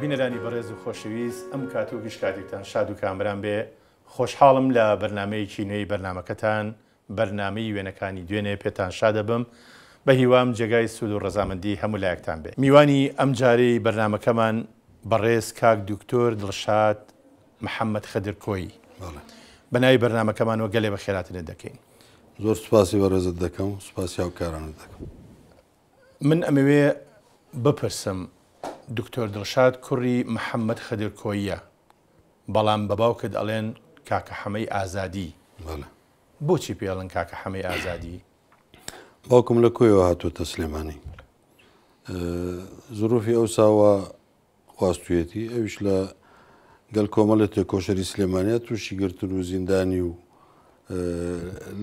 بینەرانی بەڕێز و خۆشەویست ئەم کات و گشتکاتێکتان شاد و کامران بێ خۆشحاڵم لە بەرنمەیەکی نوێی بەرنمەکەتان بەرنامەی وێنەکانی دوێنێ پێتان شادەبم بە هیوام جێگای سود و ڕەزامەندی هەموو لایەکتان بێ. میوانی ئەم جارەی بەرنمەکەمان بەڕێز کاک دکتۆر دڵشاد محەممەد خەدرکۆیی بەناوی بەرنمەکەمانەوە گەلێ بە خێراتنت دەکەین. زۆر سوپاسی بەڕێزت دەکەم و سوپاسی هاوکارانت دەکەم. من ئەمەوێ بپرسم دکتۆر دڵشاد کوڕی محەممەد خەدرکۆییە بەڵام بە باوکت ئەڵێن کاکە حەمەی ئازادی. بۆچی پێڵن کاکە حەمەی ئازادی؟ باوکم لە کۆیەوە هاتوۆتە سلێمانی، زروفی ئەو ساوە خواستویەتی ئەویش لە گەل کۆمەڵە تێکۆشەری سلێمانیە تووشی گرتن و زیندانی و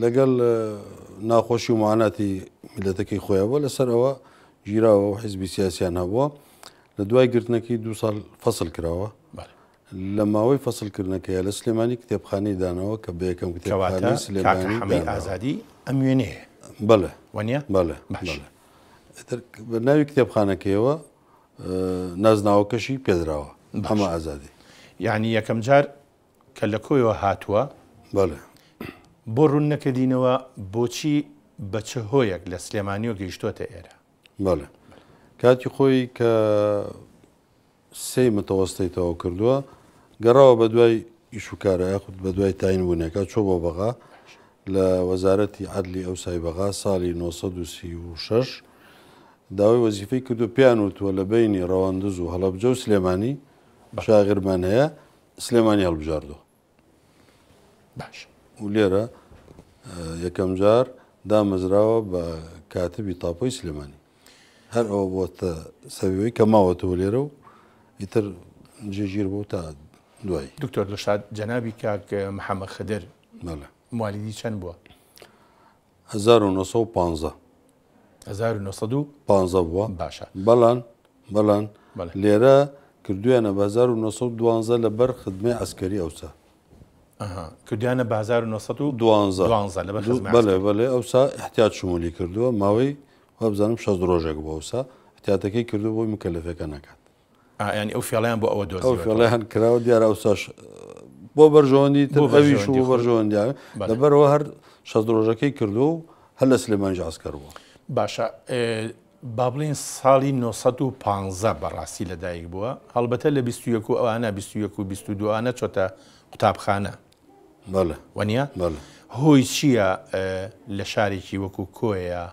لەگەڵ ناخۆشی و معاناتی میلەتەکەی خۆیەوە لەسەر ئەوە ژیراوە و حیزبی سیاسیان هەبووە. لە دوای گرتنەکەی 2 ساڵ فەسڵ کراوە. لە ماوەی فەسڵکردنەکەیە لە سلێمانی کتێبخانەی دانەوە کە بە یەکەم کتێبخانەی سلێمانی حەمەی ئازادی ئەم وێنەیە. بەڵێ وەنیە؟ بەڵێ بە ناوی کتێبخانەکەیەوە نازناوەکەشی پێدراوە ئەمە ئازادی. یعنی یەکەم جار کە لە کۆیەوە هاتووە بەڵێ بۆ ڕوون نەکردینەوە بۆچی بە چه هۆیەک لە سلێمانیەوە گەیشتۆتە ئێرە؟ بەڵێ کاتی خۆی کە سێ متەوەستەی تەواو کردووە گەڕاوە بە دوای ئیشوکارە یاخود بە دوای تاینبوونەکە چۆ بۆ بەغا لە وەزارەتی عەدلی ئەو سایبەغا ساڵی 1936 داوای وەزیفەی کردو پیان وتووە لە بینی ڕەواندز و هەڵەبجە و سلێمانی شاغرمان هەیە سلێمانی هەڵبژاردووە. باش و لێرە یەکەم جار دامەزراوە بە کاتبی تاپۆی سلێمانی. هەر ئەوە بۆتە سەویەوەی کە ماوەتەوە لێرە و ئیتر جێگیر بوو تا دوایی. دکتۆر دڵشاد جەنابی کاک محەممەد خەدر موالیدی چەند بووە؟ 1950 1950 بووە. باشە بەڵان لێرە کردویانە بە 1912 لەبەر خدمەی عەسکەری ئەوسا. کردیانە بە 1912 لەبەر بەڵێ ئەوسا احتیاط شمولی کردووە ماوەی وابزانم 6 ڕۆژێک بۆ ئەوسا احتیاتەکەی کردو بۆی مکەلەفەکە نەکات. ینی ئەو فێڵیان بۆ ئەوە دۆزیوە. ئەو فێڵیان کراوە دیارە ئەوساش بۆ بەرژەوەندی تر ئەویش بۆ بەرژەوەندیان لەبەرەوە هەر 6 ڕۆژەکەی کردو و هەر لە سلێمانیش عەسکەر بووە. باشە با بڵین ساڵی 1950 بەڕاستی لەدایک بووە هەڵبەتە لە 21 ئەوانە 21 و 22 چۆتە قوتابخانە. بەڵێ وەنیە؟ هۆی چییە لە شارێکی وەکو کۆیە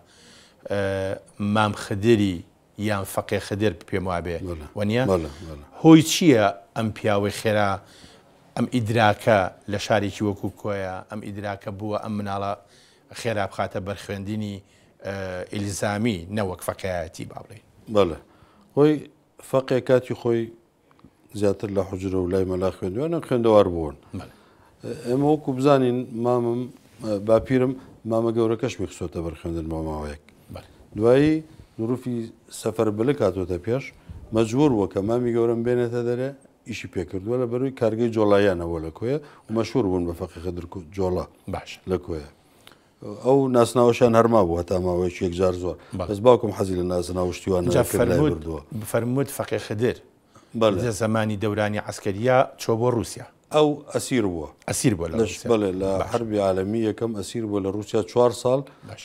مام خدری یان فەقێ خدر پێم وابێ وەنیە؟ هۆی چییە ئەم پیاوەی خێرا ئەم ئیدراکە لە شارێکی وەکو کۆیە ئەم ئیدراکە بووە ئەم مناڵە خێرا بخاتە بەرخوێندنی ئیلزامی نەوەک فەقێایەتی با بڵێین. بەڵێ خۆی فەقێ کاتی خۆی زیاتر لە حوجرە و لای مەلا خوێندووە خوێندەوار بوون. ئێمە وەکو بزانین مامم باپیرم مامە گەورەکەشمی خسۆتە بەرخوێندن بۆ ماوەیەک. دوایی ظروفی سەفەر بلک هاتۆتە پێش مەجبوور بووە کە مامی گەورم بێنێتە دەرێ ئیشی پێکردووە لە بەروی کارگەی جۆڵاییانەوە لە کۆیە و مەشهوور بوون بە فەقێ خەدر جۆڵا باش لە کۆیە. ئەو ناسناوەشیان هەرما بوو هەتا ماوەیەکی یەکجار زۆر بەس باوکم حەزی لە ناسناوشتیوان بردووە. بفەرمووت فەقێ خدر لە زمانی دەورانی عەسکەریە چۆ بۆ رووسیا. ئەو ئەسیر بووە. ئەسیر بووە بڵێ لە حربی عالەمی یەکەم ئەسیر بووە لە رووسیا 4 ساڵ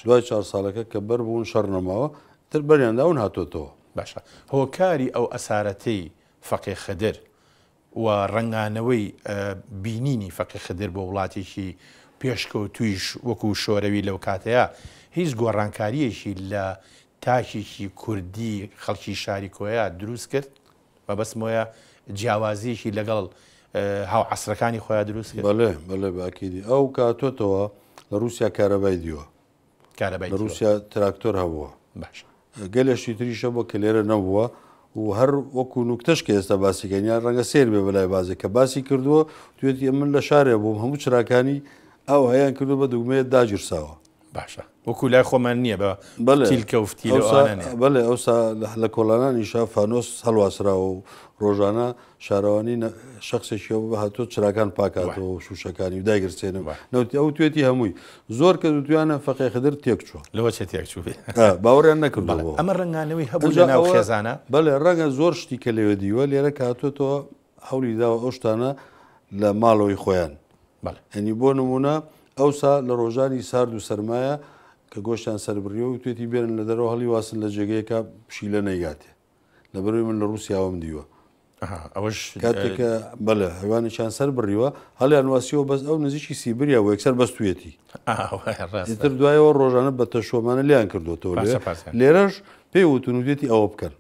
دوای 4 ساڵەکە کە بەر بوون شەڕ نەماوە تر بەریانداون هاتۆتەوە. باشە هۆکاری ئەو ئەسارەتەی فەقێ خدر و ڕنگانەوەی بینینی فەقێ خدر بۆ وڵاتێکی پێشکەوتویش وەکو شۆرەوی لەو کاتەیە هیچ گۆڕانکاریەکی لە تاکێکی کوردی خەڵکی شاری کۆیە دروست کرد و بەسمۆیە جیاوازیەکی لەگەڵ هاو عەسرەکانی خۆیان دروست کرد. بەڵێ باکیدی ئەو کاتۆتەوە لە رووسیا کارەبای دیوە لە رووسیا تراکتۆر هەبووە. باش گەلێشی تریشە بۆ کە لێرە نەبووە و هەر وەکو نوکتەش کە ئێستا باسیکەنیان ڕەنگە سێر بێ بەلای بازێک کە باسی کردووە توێتی من لە شارێ بووم هەموو چراکانی ئەو هەیان کردو بە دوگمەیە داگیرساوە باشە وەکو لای خۆمان نییە بە تیلکە و فتیلەوانە بەڵێ ئەوسا لە کۆڵانانیشا فانۆس هەڵواسرا و ڕۆژانە شارەوانی شخصێکیەوە بە هاتۆ چراکان پاکاتەوە و شوشەکانی و دایگرسێنەوە نەوتی ئەو توێتی هەمووی زۆر کە دوتوانە فەقی خدر تێک چووە لەوە چێ تێک چوو باوەڕیان نەکردەوە ئەمە ڕنگانەوەی هەبوو لە ناو خێزانە بەڵێ ڕەنگە زۆر شتی کە لێوە دیوە لێرە کاتۆتەوە هەولی داوە ئەو شتانە لە ماڵەوەی خۆیان هەنی بۆ نمونە ئەوسا لە ڕۆژانی سارد و سەرمایە کە گۆشتیان سەربڕیەوە و توێتی بێنن لە دەرەوە هەڵی واسن لە جێگەیەکە پشیلە نەیگاتێ لەبەروی من لە رووسیاوەم دیوە ئەوەش کاتێکە بەڵێ حیوانێکیان سەر بڕیوە هەڵیان واسیەوە بەس ئەو نزیکی سیبریا و یەکسەر بەستوێتی تر دوایەوە ڕۆژانە بە تەشۆمانە لیان کردوتەوە لێرەش پێی وتون وێتی ئەوە بکەن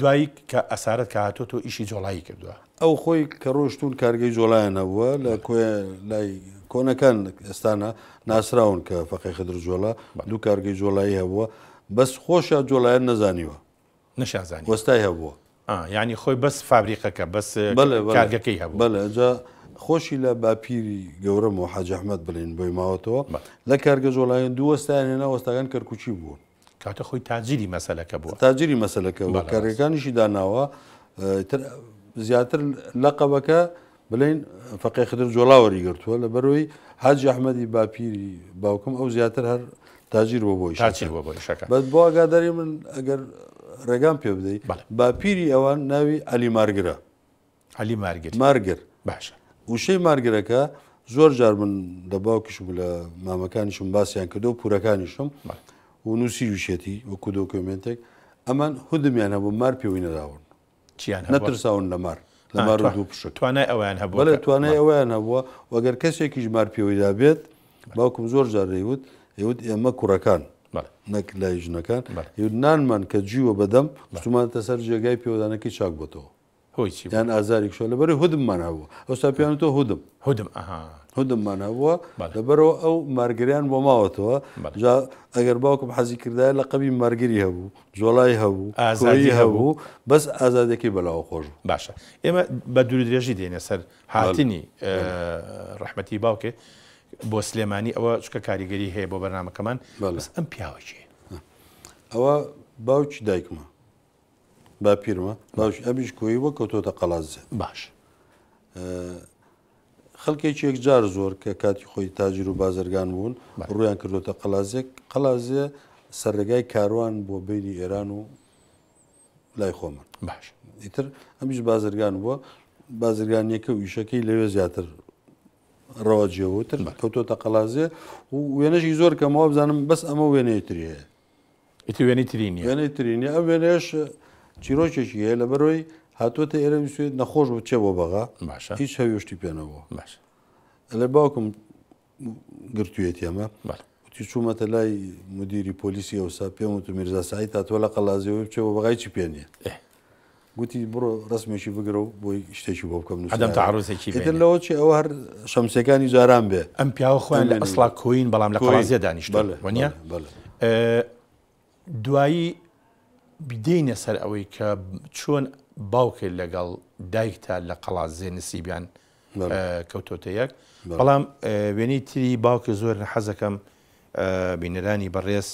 دوایی کە ئەسارەت کە هاتۆ تۆ ئیشی جۆڵایی کردووە ئەو خۆی کە ڕۆشتون کارگەی جۆڵایان هەبووە لە لای کۆنەکان ئێستانە ناسراون کە فەقی خدر جۆڵە دوو کارگەی جۆڵایی هەبووە بەس خۆشە جۆڵایان نەزانیوە نەشازانی وەستای هەبووە ینی خۆی بەس فابریقەکە بەس کارگەکەی هەبوو بەڵێ ئەجا خۆشی لە باپیری گەورەمەوە حاج ئەحمەد بڵێن بۆی ماوەتەوە لە کارگە جۆڵایان دوو وەستایان هێنا وەستاکان کەرکوچی بوو کاتە خۆی تاجیری مەسەلەکە بووە تاجیری مەسەلەکە بووە کارەکانیشی داناوە زیاتر لەقەبەکە بڵێن فەقی خدر جۆڵاوەری گرتووە لە بەرەوەی حاج ئەحمەدی باپیری باوکم ئەو زیاتر هەر تاجیر بۆ بۆی بەس بۆ ئاگاداری من ئەگەر ڕێگام پێ بدەیت باپیری ئەوان ناوی عەلی مارگرە عەلی مارگر باشە وشەی مارگرەکە زۆر جار من لە باوکیشم لە مامەکانیشم باسییان کردو و پورەکانیشم و نووسی وشێتی وەکو دۆکۆمنتێک ئەمان هودمیان هەبوو مار پێوی نەداون نەترساون لە مار لە مار دوو پشک توانای ئەویان هەبوو بەڵێ توانای ئەویان هەبووە وەگەر کەسێکیش مار پێوەیدا بێت باوکم زۆر جار دەیوت ئێمە کوڕەکان نەک لای ژنەکان نانمان کە جیوە بەدەم سومانتە سەر جێگای پێوەدانەکەی چاک بۆتەوە یان ئازاری شۆ لەبەر هودممان هەبووە ئەوستا پێیانەوە هودممان هەبووە لەبەرەوە ئەو مارگریان بۆ ماوەتەوە ئەگەر باوکم حەزی کردای لە قەبی مارگری هەبوو جۆڵای هەبوو ئازادی هەبوو بەس ئازادەکەی بەلاوە خۆش باشە ئێمە بە دوور درێژی دێنێ سەر هاتنی ڕەحمەتی باوکێ بۆ سلێمانی ئەوە چکە کاریگەری هەیە بۆ بەرنامەکەمان بەس ئەم پیاوەکی ئەوە باوکی دایکمە باپیرمە باوکی ئەمیش کۆی وە کەوتۆتە قەڵازێ باش خەڵکێکی یەکجار زۆر کە کاتی خۆی تاجیر و بازرگان بوون ڕویان کردوتە قەڵازێک قەڵازێ سەرڕێگای کاروان بۆ بینی ئێران و لای خۆمان باش ئیتر ئەمیش بازرگان بووە بازرگانیەکە و ئیشەکەی لەوێ زیاتر ڕەواجیەوەتر کەوتۆتە قەڵازێ و وێنەشی زۆر کەمەوە بزانم بەس ئەمە وێنەیەتری هەیە وێنەی ترینی وێنەی ترینی ئەم وێنەیەش چیرۆکێکی هەیە لەبەرەوەی هاتوۆتە ئێرە ویسێت نەخۆش بچێ بۆ بەغا هیچ هەویشتی پێنەوە لە باوکم گرتوێتی ئەمە وتی چوومەتە لای مدیری پۆلیسی ئەوسا پێم وت میرزا سعید هاتووە لە قەڵازیەوە بچێ بۆ بەغای چی پێ نییە گوتی بڕۆ ڕسمێکی بگرە و بۆی شتێکی بۆ بکەم ئەدەم تەعەڕوزێکی تر لەوە چی ئەوە هەر شەمسەکانی جاران بێ ئەم پیاوە خۆیان لە ئەسڵا کۆین بەڵام لە قەڵازیە دانیشتوە وانە دوایی بدەینە سەر ئەوەی کە چۆن باوکێ لەگەڵ دایکتا لە قەڵازێ نسیبیان کەوتۆتە یەک بەڵام وێنەی تری باوکە زۆر حەزەکەم بینەرانی بەڕێز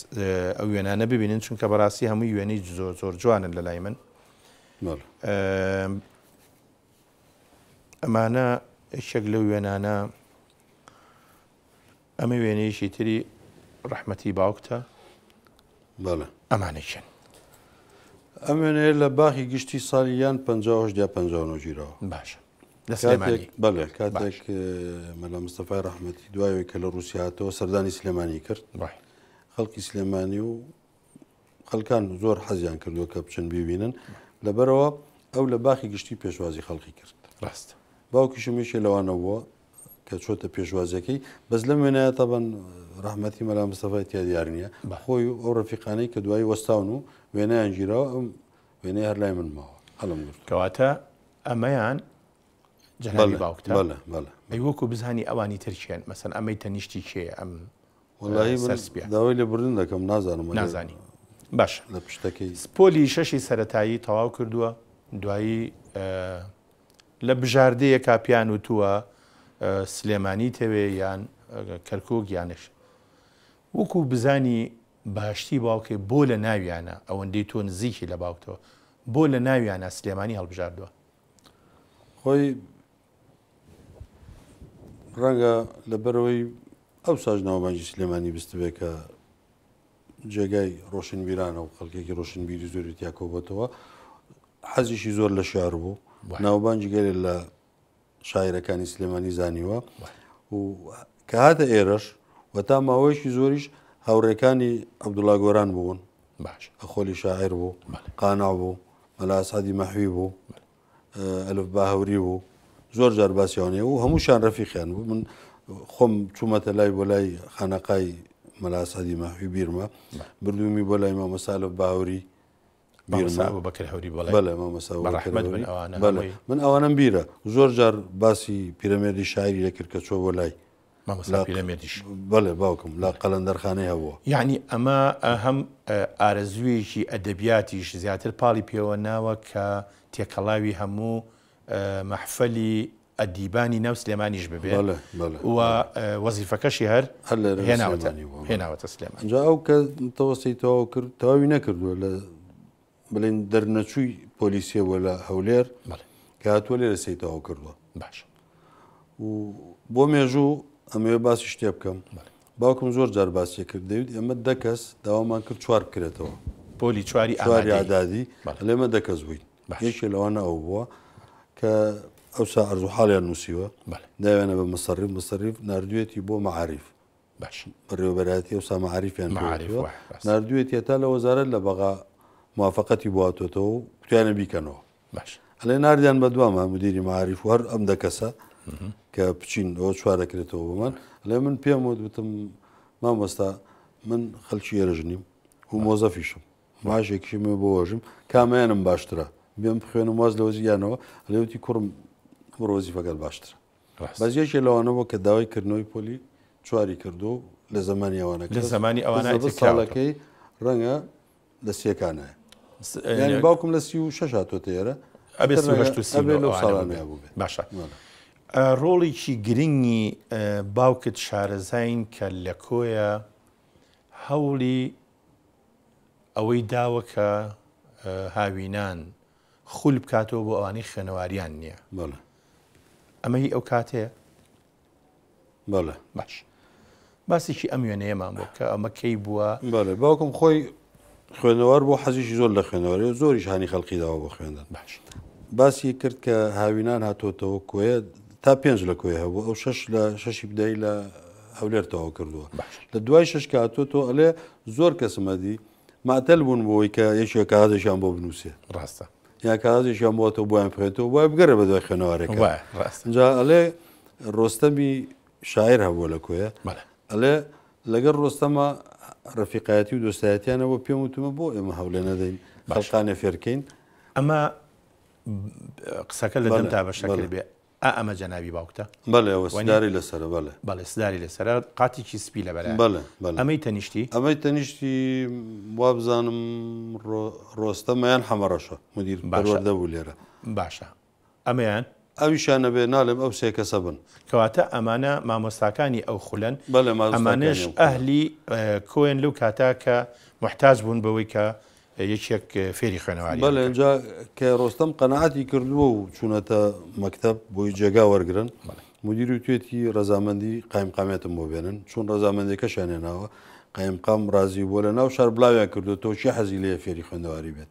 ئەو وێنانە ببینن چونکە بەڕاستی هەمووی وێنەی زۆر جوانن لە لای من ئەمانە شەک لەو وێنانە ئەمە وێنەیەشی تری ڕەحمەتی باوکتە ئەمانەشن ئەم وێنەیە لە باخی گشتی ساڵی یان 50 ژیرەوە باشە بەڵێ کاتێک مەلا مستەفای ڕەحمەتی دوایەوەی کە لە رووسیاتەوە سەردانی سلێمانی کرد خەڵکی سلێمانی و خەڵکان زۆر حەزیان کردووە کە بچن ببینن لەبەرەوە ئەو لە باخی گشتی پێشوازی خەڵکی کرد ڕاست باوکیشمیشی لەوانە بووە کە چۆتە پێشوازەکەی بەس لەم وێنایە تەبەن ڕەحمەتی مەلا مستەفای تیا دیار نییە خۆی ئەو ڕەفیقانەی کە دوایی وەستاون و وێنەیان گیرەوە ئەم وێنەی هەر لای من ماوە هەڵم کەواتە ئەمەیان جەنابی باوکتە ئەی وەکو بزانی ئەوانی ترکیان مەسەن ئەمەی تەنیشتی کێ ئەم وەڵاهی داوای لێ بردن دەکەم نازانم نازانی باش لە پشتەکەی سپۆلی شەشی سەرەتایی تەواو کردووە دوایی لە بژاردەیە کاپیان وتووە سلێمانی تەوێ یان کەرکووک یانش وەکو بزانی باشتی باوکێ بۆ لە ناویانە ئەوەندەی تۆ نزیکی لە باوکتەوە بۆ لە ناویانە سلێمانی هەڵبژاردووە؟ خۆی ڕەنگە لەبەرەوەی ئەو ساژ ناوبانجی سلێمانی بستبێ کە جێگای ڕۆشنبیرانە و خەڵکێکی ڕۆشنبیری زۆری تیا کۆبەتەوە حەزیشی زۆر لە شار بوو ناوبانجی گەلێ لە شاعیرەکانی سلێمانی زانیوە و کە هاتە ئێرەش و تا ماوەیەکی زۆریش هاوڕێکانی عەبدوڵا گۆران بوون ئەخۆلی شاعیر بوو قانع بوو مەلا ئەسعەدی مەحوی بوو ئەلف باهەوری بوو زۆر جار باسییانێ و هەمووشان ڕەفیقیان بوو من خۆم چوومەتە لای بۆ لای خانەقای مەلا ئەسعەدی مەحوی بیرمە بردومی بۆ لای مامۆستا ئەلف باهەوری من ئەوانم بیرە زۆر جار باسی پیرەمێردی شاعری لەکرد کە چۆ بۆ لای بەڵێ باوکم لە قەلەندەرخانەی هەبووە یعنی ئەمە هەم ئارەزوویەکی ئەدەبیاتیش زیاتر پاڵی پێوە ناوە کە تێکەڵاوی هەموو مەحفەلی ئەدیبانی ناو سلێمانیش ببێ و وەزیفەکەشی هەر هێناوەتە سلێمان. ئەنجا ئەو کە تەوەستی تەواو کرد تەواوی نەکردووە لە بڵێن دەرنەچووی پۆلیسیە وە لە هەولێر کە هاتووە لێرە سەی تەواو کردووە. باش و بۆ مێژوو ئەمەوێ باسی شتێ بکەم باوکم زۆر جار باسیە کرد دەوید ئێمە دە کەس داوامان کرد چوار بکرێتەوە پۆلی چواری ئادادی لێمە دە کەس بووین یەکێ لەوانە ئەو بووە کە ئەوسا ئەرزوو حاڵیان نووسیوە داوێنە بە مەسەریف نردوێتی بۆ مەعاریف بەڕێوەبەرایەتی ئەوسا مەعاریفیان نردوێتی تا لە وەزارەت لە بەغا موافقەتی بواتۆتەوە و کوتیانە بیکەنەوە ئەلێ نردیان بە دوامە مدیری مەعاریف و هەر ئەم دە کەسە کە بچین ئەوە چوار دەکرێتەوە بۆمان لێ من پێم وتم مامۆستا من خەڵکی ئێرەژنیم و مۆزەفیشم ماژێکیشمێ بۆ وەژم کامیانم باشترە بێم بخوێنم واز لە وەزیانەوە لێوتی کوڕم وەزیفەکەت باشترە بەزیەکێ لەوانەوە کە داوای کردنەوەی پۆلی چواری کردو لە زمانی ئەوانە لە زمانی ئەوانە ساڵەکەی ڕەنگە لە سیەکانە ینی باوکم لە 36 هاتۆتە ئێرە باشە. ڕۆڵێکی گرنگی باوکت شارەزاین کە لە کۆیە هەوڵی ئەوەی داوە کە هاوینان خول بکاتەوە بۆ ئەوانەی خوێنەواریان نییە ئەمەی ئەو کاتەیە بەڵێ باش باسێکی ئەم وێنەیەمان بۆ کە ئەمە کەی بووە. بەڵێ باوکم خۆی خوێنەوار بۆ حەزیشی زۆر لە خوێنەوەری زۆریش هانی خەڵقی داوە بۆ خوێندن. باش باسی کرد کە هاوینان هاتۆتەوە کۆیە تا 5 لە کۆی هەبوو ئەو 6 لە 6 بدەی لە هەولێر تەواو کردووە لە دوای 6 کە هاتۆتەوە ئەلێ زۆر کەسمەدی ماتەل بوون بۆی کە یەکێک کاغەزێکیان بۆ بنووسێ ڕاستە یا کاغەزێکیان بۆتەوە بۆیان بخێتەوە وای بگەڕێ بە دوای خوێنەوارێکە جا ئەلێ ڕۆستەمی شاعیر هەبووە لە کۆیە ئەلێ لەگەڵ ڕۆستەمە ڕەفیقایەتی و دۆستایەتیانەوە پێم وتمە بۆ ئێمە هەولێ نەدەین خەڵقانە فێرکەین. ئەمە قسەکە لە دەمدا بە شەکل بێ ئەمە جەنابی باوکتە بەڵێ سداری لەسرە بەڵێ سداری لەسرە قاتێکی سپی لە بەرە ئەمەی تەنیشتی وا بزانم ڕۆستەمەیان حەمەڕەشە مدیر بەروەردە بوو لێرە باشە ئەمەیان ئەویشانە بێ ناڵێم ئەو سێ کەسە بن کەواتە ئەمانە مامۆستاکانی ئەو خولەن ئەمانش ئەهلی کۆیان لەو کاتا کە محتاج بوون بەوەی کە یەکێک فێری خوێنەواری بەڵێ اینجا کە ڕۆستەم قەنەعەتی کردووە و چوونەتە مەکتەب بۆی جێگا وەرگرن مدیر و توێتی ڕەزامەندی قایمقامێتم بۆ بێنن چون ڕەزامەندێکەشیان هێناوە قایمقام ڕازی بۆ لە ناو شار بڵاویان کردو تۆ چی حەزی لێ فێری خوێندەواری بێت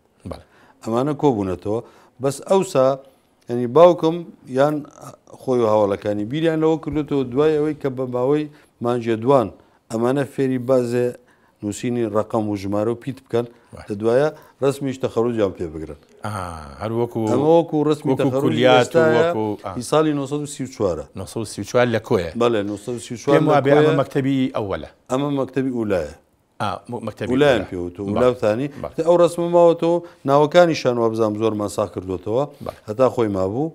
ئەمانە کۆبوونەتەوە بەس ئەوسا ینی باوکم یان خۆی و هاوڵەکانی بیریان لەوە کردوێتەوە دوای ئەوەی کە بە باوەی مانجێ دوان ئەمانە فێری بازێ نووسینی ڕقم و ژمارە و پیت بکەن لە دوایە ڕسمیش تەخەڕوجیان پێ بگرن هەروەکو ڕسمی ساڵی 1934 لە کۆیە بەڵێ 1934 مەکتەبی ئەوەلە ئەمە مەکتەبی ئولایە مەکتەبیلایەن پێوتە ولاوتانی ئەو ڕسمە ماوەتەوە ناوەکانی شانوە بزانام زۆرمان سا کردوێتەوە هەتا خۆی مابوو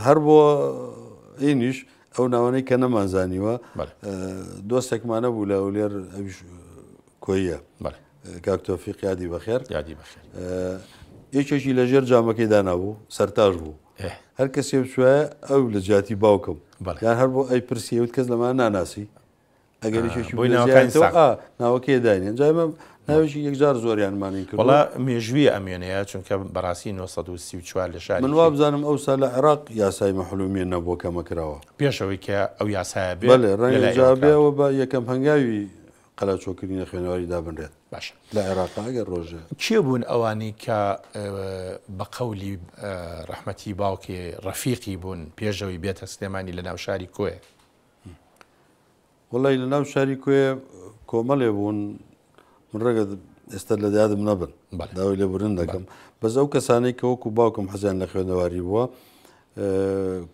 هەر بۆ ئینیش ئەو ناوانەی کە نەمانزانیوە دۆستێکمانە بوو لە ئەولێر کۆیە کاکتۆفیق یادی بەخێر یەکێکی لە ژێر جامەکەی دانابوو سەرتاژ بوو هەر کەسێ بچوایە ئەو لە جاتی باوکم یان هەر بۆ ئەی پرسیەوت کەس لەمان ناناسی ئەگەریشێکی ناوەکەی داینێن جایمە ناوێکی یەکجار زۆریانمانی کرد وڵا مێژووی ئەمێنەیە چونکە بەڕاستی 1934 لە شاری من وا بزانم ئەوسا لە عێراق یاسای مەحلومیە نەبووە کەمەکراوە پێشەوەی کە ئەو یاسایە بێ بەڵێ ڕەنگەجابێەوە بە یەکەم هەنگاوی قەلاچۆکردنی خوێنەوەری دابنرێت باش لە عێراق ئەگەر ڕۆژێ کێ بوون ئەوانی کە بە قەولی ڕەحمەتی باوکێ ڕەفیقی بوون پێشەوەی بێتە سلێمانی لە ناو شاری کۆیە وڵی لە ناو شاری کوێ کۆمەڵێ بوون من ڕێگە ئێستا لە دادم نەبن داوای لێبورن دەکەم بەس ئەو کەسانەی کە وەکو باوکم حەزیان لە خوێندەواری بووە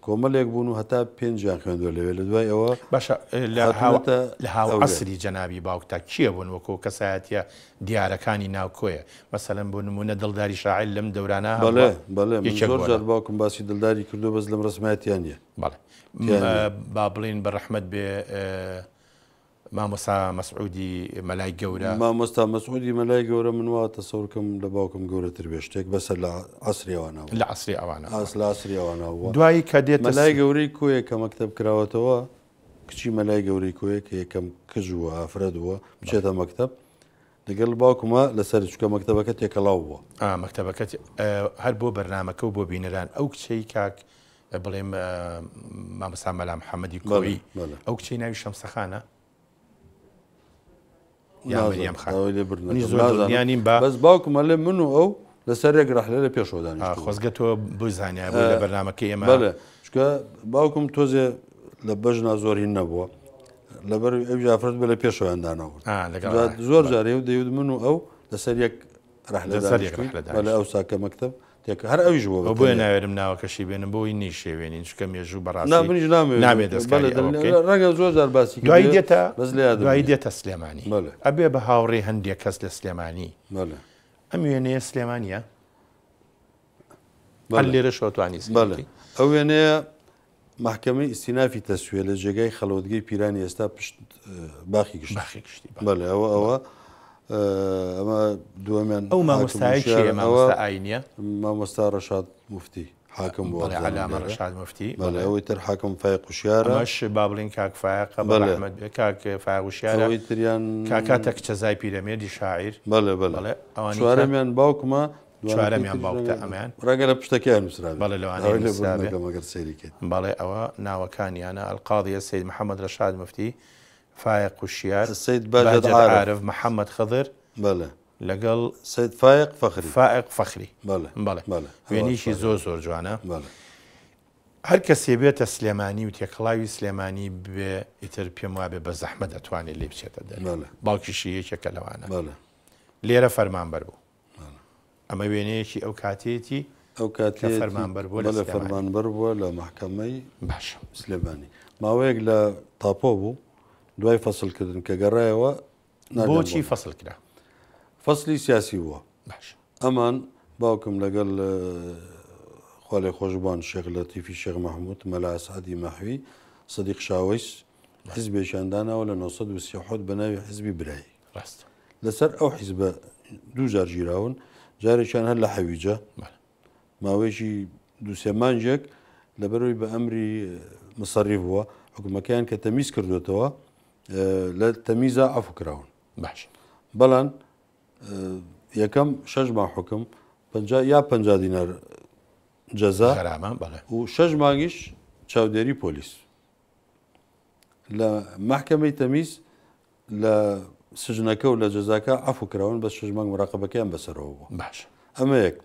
کۆمەلێک بوون و هەتا پێنجیان خوێندوە لەوێ لە دوای ئەوە باشە لە هاو عەسری جەنابی باوکتا کیە بوون وەکو کەسایەتە دیارەکانی ناو کۆیە مەسەلەن بۆ نمونە دڵداری شاعیر لەم دەورانە بەڵێ زۆر جار باوکم باسی دڵداری کردو بەس لەم ڕسمەتیان نیە بەڵێ با بڵین بە ڕەحمەت بێ مامۆستا مەسعودی مەلای گەورە مامۆستا مەسعودی مەلای گەورە من وا تەسەورکەم لە باوکم گەورەتر بێ شتێک بەسەر لە عەسری ئەوانەوە لە عەسری ئەوانە لە عەسری ئەوانەوە دوایی کە دێتە مەلای گەورەی کۆیە کە مەکتەب کراوەتەوە کچی مەلای گەورەی کۆیە کە یەکەم کژ وە ئافرەت بووە بچێتە مەکتەب لەگەڵ باوکمە لەسەر چکە مەکتەبەکە تێکەڵاو بووە مەکتەبەکەت هەر بۆ بەرنامەکە و بۆ بینەران ئەو کچەی کاک بڵێم مامۆستا مەلا محەممەدی کۆی ئەو کچەی ناوی شەمسەخانە بەس باوکمە لێ من و ئەو لەسەر ێک ڕەحلە لە پێشۆدان خۆزگە تۆ بزانیا لە بەرنامەکە ئێمە چکە باوکم تۆزێ لە بەژنا زۆرین نەبووە لەبەر ئەو جافرەت بە لە پێشەوەیاندانەوە زۆر جارێ و دەیود من و ئەو لەسەر یەک ڕەحلە ئەو ساکە مەکتەب هەر ئەویش بووە بۆیە ناوێرم ناوەکەشی بێنم بۆی نیشێوێنین چکە مێژوو بەڕاستی منیش نامێت ڕەنگە زۆر جار باسی دوایی دێتە دوایی دێتە سلێمانی ئەبێ بە هاوڕێ هەندێک کەس لە سلێمانی ئەم وێنەیە سلێمانیە لێرە شۆتوانی ئەو وێنەیە محکەمەی ئیستینافی تەسوێ لە جێگای خەڵۆتگەی پیرانی ئێستا پشت باخی گشتی بەڵێ ئەوە ئەمە دووەمیان ئەو مامۆستایەکی مامۆستا ئاینیە مامۆستا ڕەشاد موفتی حاکم بۆ عەلامە ڕەشاد موفتی ئەوەی تر حاکم فایق وشیارە ئەمەش با بڵین کاک فایقە بەڕەحمەت بێ کاک فایق وشیارە ئەوەی تریان کاکاتە کچەزای پیرەمێردی شاعیر بەڵێ چوارەمیان باوکمە چوارەمیان باوکتە ئەمیان ڕەگە لە پشتەکەیان نووسرا بەڵێ لەوانەیە مەگەر سەیری کرد بەڵێ ئەوە ناوەکانیانە ئەلقاضیە سەید محەممەد ڕەشاد موفتی فایق وشیار سەید باجەد عارف محەممەد خەضر بەڵێ لەگەڵ سەید فایق فەخری بەڵێ وێنیشی زۆر جوانە هەر کەسێ بێتە سلێمانی و تێکەڵاوی سلێمانی بێ ئیتر پێم وابێ بە زەحمەت دەتوانێت لێ بچێتە دەر باوکیشی یەکێکە لەوانە لێرە فەرمانبەر بوو ئەمە وێنەیەکی ئەو کاتێتی ئەو کاتێ فەرمانبەر بووە لە فەرمانبەر بووە لە محکەمەی باش سلێمانی ماوەیەک لە تاپۆ بوو دوای فەسڵکردن کە گەڕایەوە بۆچی فەسڵ کرا فەسلی سیاسی بووە ئەمان باوکم لەگەڵ خۆڵێ خۆشبان شێخ لەتیفی شێخ مەحموود مەلا ئەسعەدی مەحوی سەدیق شاوەیس حیزبێکیانداناوە لە 1970 بە ناوی حیزبی برایی لەسەر ئەو حیزبە دوو جار گیراون جارێکیان هەر لە حەویجە ماوەیەکی دووسێ مانجێک لەبەرەوەی بە ئەمری مەسەڕیف بووە حکومەکەیان کە تەمیز کردوێتەوە لە تەمیزە عەفو کراون باش بەڵام یەکەم 6 مانگ حکم یا 50 دینار جەزا و 6 مانگیش چاودێری پۆلیس لە محکەمەی تەمیز لە سژنەکە و لە جەزاکە عەفو کراون بە 6 مانگ مراقەبەکەیان بەسەرەوە بووە باش ئەمە یەک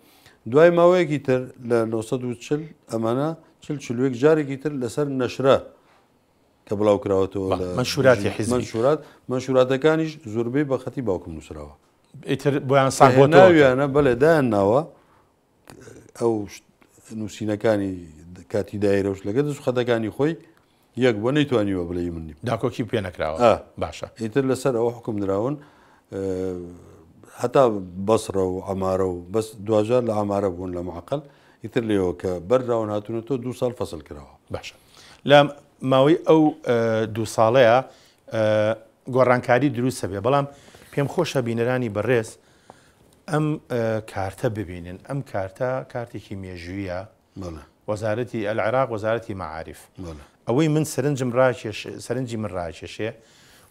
دوای ماوەیەکی تر لە 1940 ئەمانە چلوێک جارێکی تر لەسەر نەشرە کە بڵاو کراوەتەوە لە منشوراتی حیزبی منشوراتەکانیش زۆربەی بە خەتی باوکم نووسراوە ئیتر بۆیان ساغ بۆ ناویانە بەڵێ دایان ناوە ئەو نووسینەکانی کاتی دایرەوش لەگە دەست خەتەکانی خۆی یەک بۆ نەیتوانیوە بڵێ منی داکۆکی پێ نەکراوە باشە ئیتر لەسەر ئەوە حکم دراون هەتا بەسرە و ئەمارە و بەس دوجار لە ئامارە بوون لە معقل ئیتر لێەوە کە بەردراون هاتوونەوە 2 ساڵ فەسڵ کراوە باشە لە ماوەی ئەو 2 ساڵەیە گۆڕانکاری دروستە بێ بەڵام پێم خۆشە بینەرانی بەڕێز ئەم کارتە ببینن ئەم کارتە کارتێکی مێژوویە وەزارەتی العێراق وەزارەتی مەعارف ئەوەی من سەرنجی من ڕاکێشێ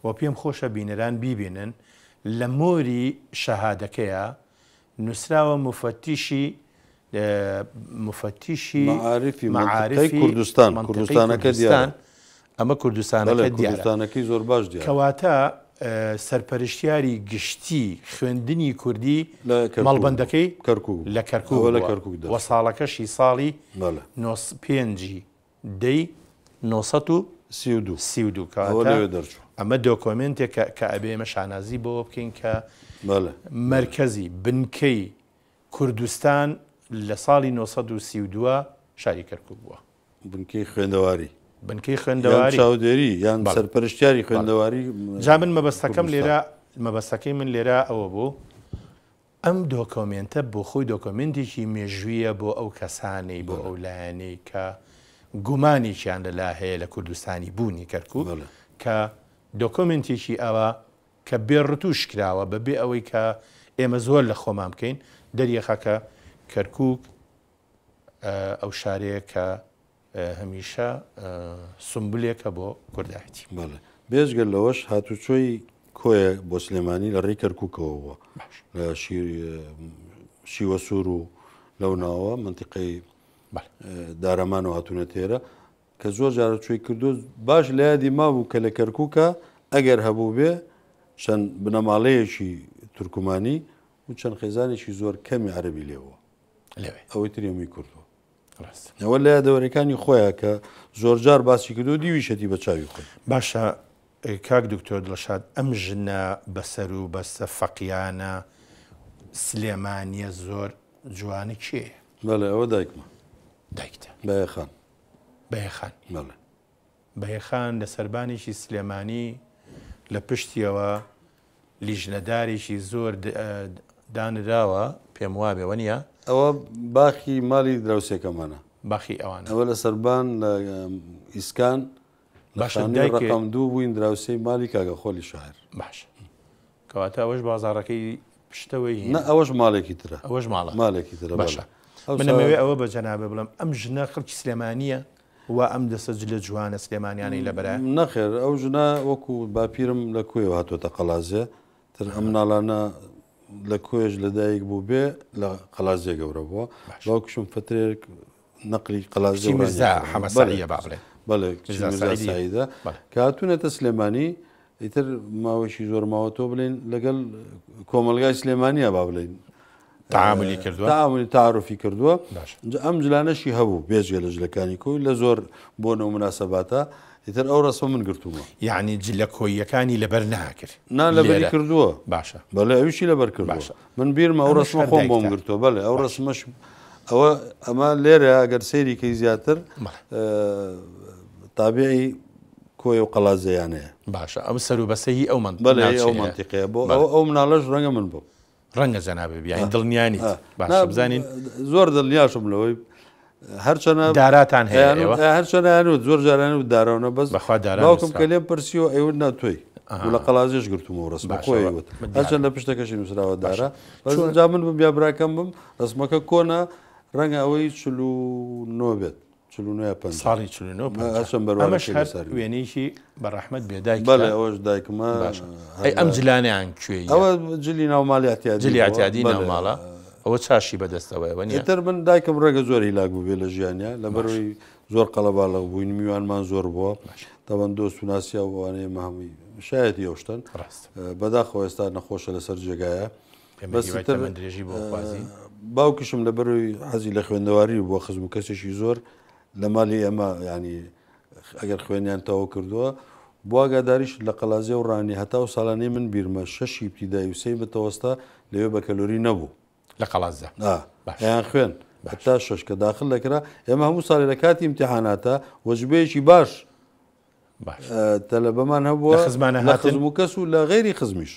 و پێم خۆشە بینەران بیبینن لە مۆری شەهادەکەیە نووسراوە مفتیشی معارفی کوردستانەکە دیارە. ئەمە کوردستانەکە کوردستانەکەی زۆر باش دیارە. کەواتە سەرپەرشتیاری گشتی خوێندنی کوردی مەڵبەندەکەی لە کەرکووک وە ساڵەکەشی ساڵی 1932 ئەمە دۆکۆمنتێک کە ئەبێمە شانازی بۆ بکەین کە مرکزی بنکەی کوردستان لە ساڵی 1932 شاری کەرکووک بووە. بنکەی خوێندەواری چاودێری یان سەرپەرشتیاری خوێندەواری. جا من مەبەستەکەی من لێرە ئەوە بوو ئەم دۆکۆمنتە بۆ خۆی دۆکۆمنتێکی مێژوویە بۆ ئەو کەسانەی بۆ ئەو لایەنەی کە گومانێکیان لەلا هەیە لە کوردستانی بوونی کەرکووک کە دۆکۆمنتێکی ئەوە کە بێڕتوش کراوە بەبێ ئەوەی کە ئێمە زۆر لە خۆمان بکەین دەریەخەکە کەرکووک ئەو شارەیە کە هەمیشە سمبولێکە بۆ کوردایەتی. بێژگەل لەوەش هاتوچۆی کۆیە بۆ سلێمانی لە ڕێی کەرکووکەوە بووە لە شیوە سوور و لەو ناوە منتیقەی دارەمان و هاتوونە تێرە کە زۆر جارە کوێی کردو باش لە یادی مابوو کە لە کەرکووکە ئەگەر هەبوو بێ چەند بنەماڵەیەکی تورکمانی و چەند خێزانێکی زۆر کەمی عەرەبی لێەوە ئەوەی ترێمی کردووە. ئەوە لە یادەوەریەکانی خۆیە کە زۆر جار باسی کردو دیویشەتی بە چاوی خۆی. باشە کاک دکتۆر دڵشاد ئەم ژنە بەسەر و بەستە فەقیانە سلێمانیە زۆر جوانی کێ؟ بەڵێ ئەوە دایکمە دایکتە بەیەخان بەیەخان لە سەربانێکی سلێمانی لە پشتیەوە لیژنەدارێکی زۆر دانراوە پێم وابێ وەنیە ئەوە باخی مالی دراوسێکەمانە باخی ئەوانە ئەوە لە سەربان لە ئیسکان ڕقم دوو بووین دراوسەی مالی کاگە خۆلی شاعر. باش کەواتە ئەوەش بازاڕەکەی پشتەوەی ئەوەش ماڵێکی ترە ئەوەش ماڵێکی ترە. باشە منەوێ ئەوە بە جەنابە بڵم ئەم ژنە خەڵکی سلێمانیە و ئەم دەسەج لە جوانە سلێمانیانەی لەبەرە نەخێر ئەو ژنە وەکو باپیرم لە کوێوە هاتوۆتە قەڵازێ تر ئەم ناڵانە لە کوێژ لەدایک بوو بێ لە قەڵازێ گەورە بووە باوکشم فترێک نەقلی قەڵازێ حەمەسەعیە با بڵێ بەڵێ سعیدە کە هاتوونەتە سلێمانی ئیتر ماوەشی زۆر ماوەتۆ بڵێن لەگەڵ کۆمەلگای سلێمانیە با بڵێن تعاملی کردووە تعاملی تعارفی کردووە. ئەم جلانەشی هەبوو بێژگە لە ژلەکانی کۆی لە زۆر بۆنە و مناسەباتە ئیتر ئەو ڕسمە من گرتوومە یعنی جلە کۆیەکانی لەبەر ناکرد لەبەری کردووە. باشە بەڵێ ئەویشی لەبەر کردووە من بیرمە ئەو ڕسمە خۆم بۆم گرتووە. بەڵێ ئەو ڕسمەش ئەمە لێرە ئەگەر سەیریکەی زیاتر تابعی کۆی و قەڵازەیانەیە. باشە ئەم سەر و بەسەی ئەو ئەو منتیقەیە بۆ ئەو مناڵەش ڕەنگە من بوو ڕەنگە جەنابێ بیاین دڵنیانی باش بزانین زۆر دڵنیاشم لەوەی هەرچەنە داراتان هەیە هەرچەنە زۆر جاران و داڕەونە بەس باوکم کە لێم پرسیەوە ئەوە ناتۆی لە قەڵازێش گرتومەوە ڕسمە خۆیوت هەرچەند لە پشتەکەشی نووسراوە دارە جا من بم بیابراکەم بم ڕسمەکە کۆنا ڕەنگە ئەوەی 49 بێت ساڵی وێنەیەکی بەڕەحمەت بێدایک بەڵێ ئەوەش دایکمە ئەم جلانیان کوێ ئەوە جلی ناوماڵی جلیاتیادی ناوماڵە ئەوە چاشی بەدەستەوەی تر من دایکم ڕێگە زۆری لاگو بێ لە ژیانیا لەبەرەوەی زۆر قەڵەباڵغ بووین میوانمان زۆر بووە تاوان دۆست و ناسیا وانەیە مەهەمووی شایەتی ئەوشتن بەداخەوە ئێستا نەخۆشە لەسەر جێگایە درێژی بۆ خوازی باوکشم لەبەرەوەی حەزی لە خوێندەواری بووە خزم و کەسێکی زۆر لە مالی ئەمە ینی ئەگەر خوێنیان تەواو کردووە بۆ ئاگاداریش لە قەڵازێ و ڕانی هەتا و ساڵانەی من بیرمە 6 ابتیدایی و 3 بەتەوەستا لەوێ بە کەلۆری نەبوو لە قەڵازە یان خوێن هەتا 6 کە داخل دەکرا ئێمە هەموو ساڵی لە کاتی امتحاناتە وەجبەیەکی باش تەلەبەمان هەبووە لە خزم و کەس و لە غێری خزمیش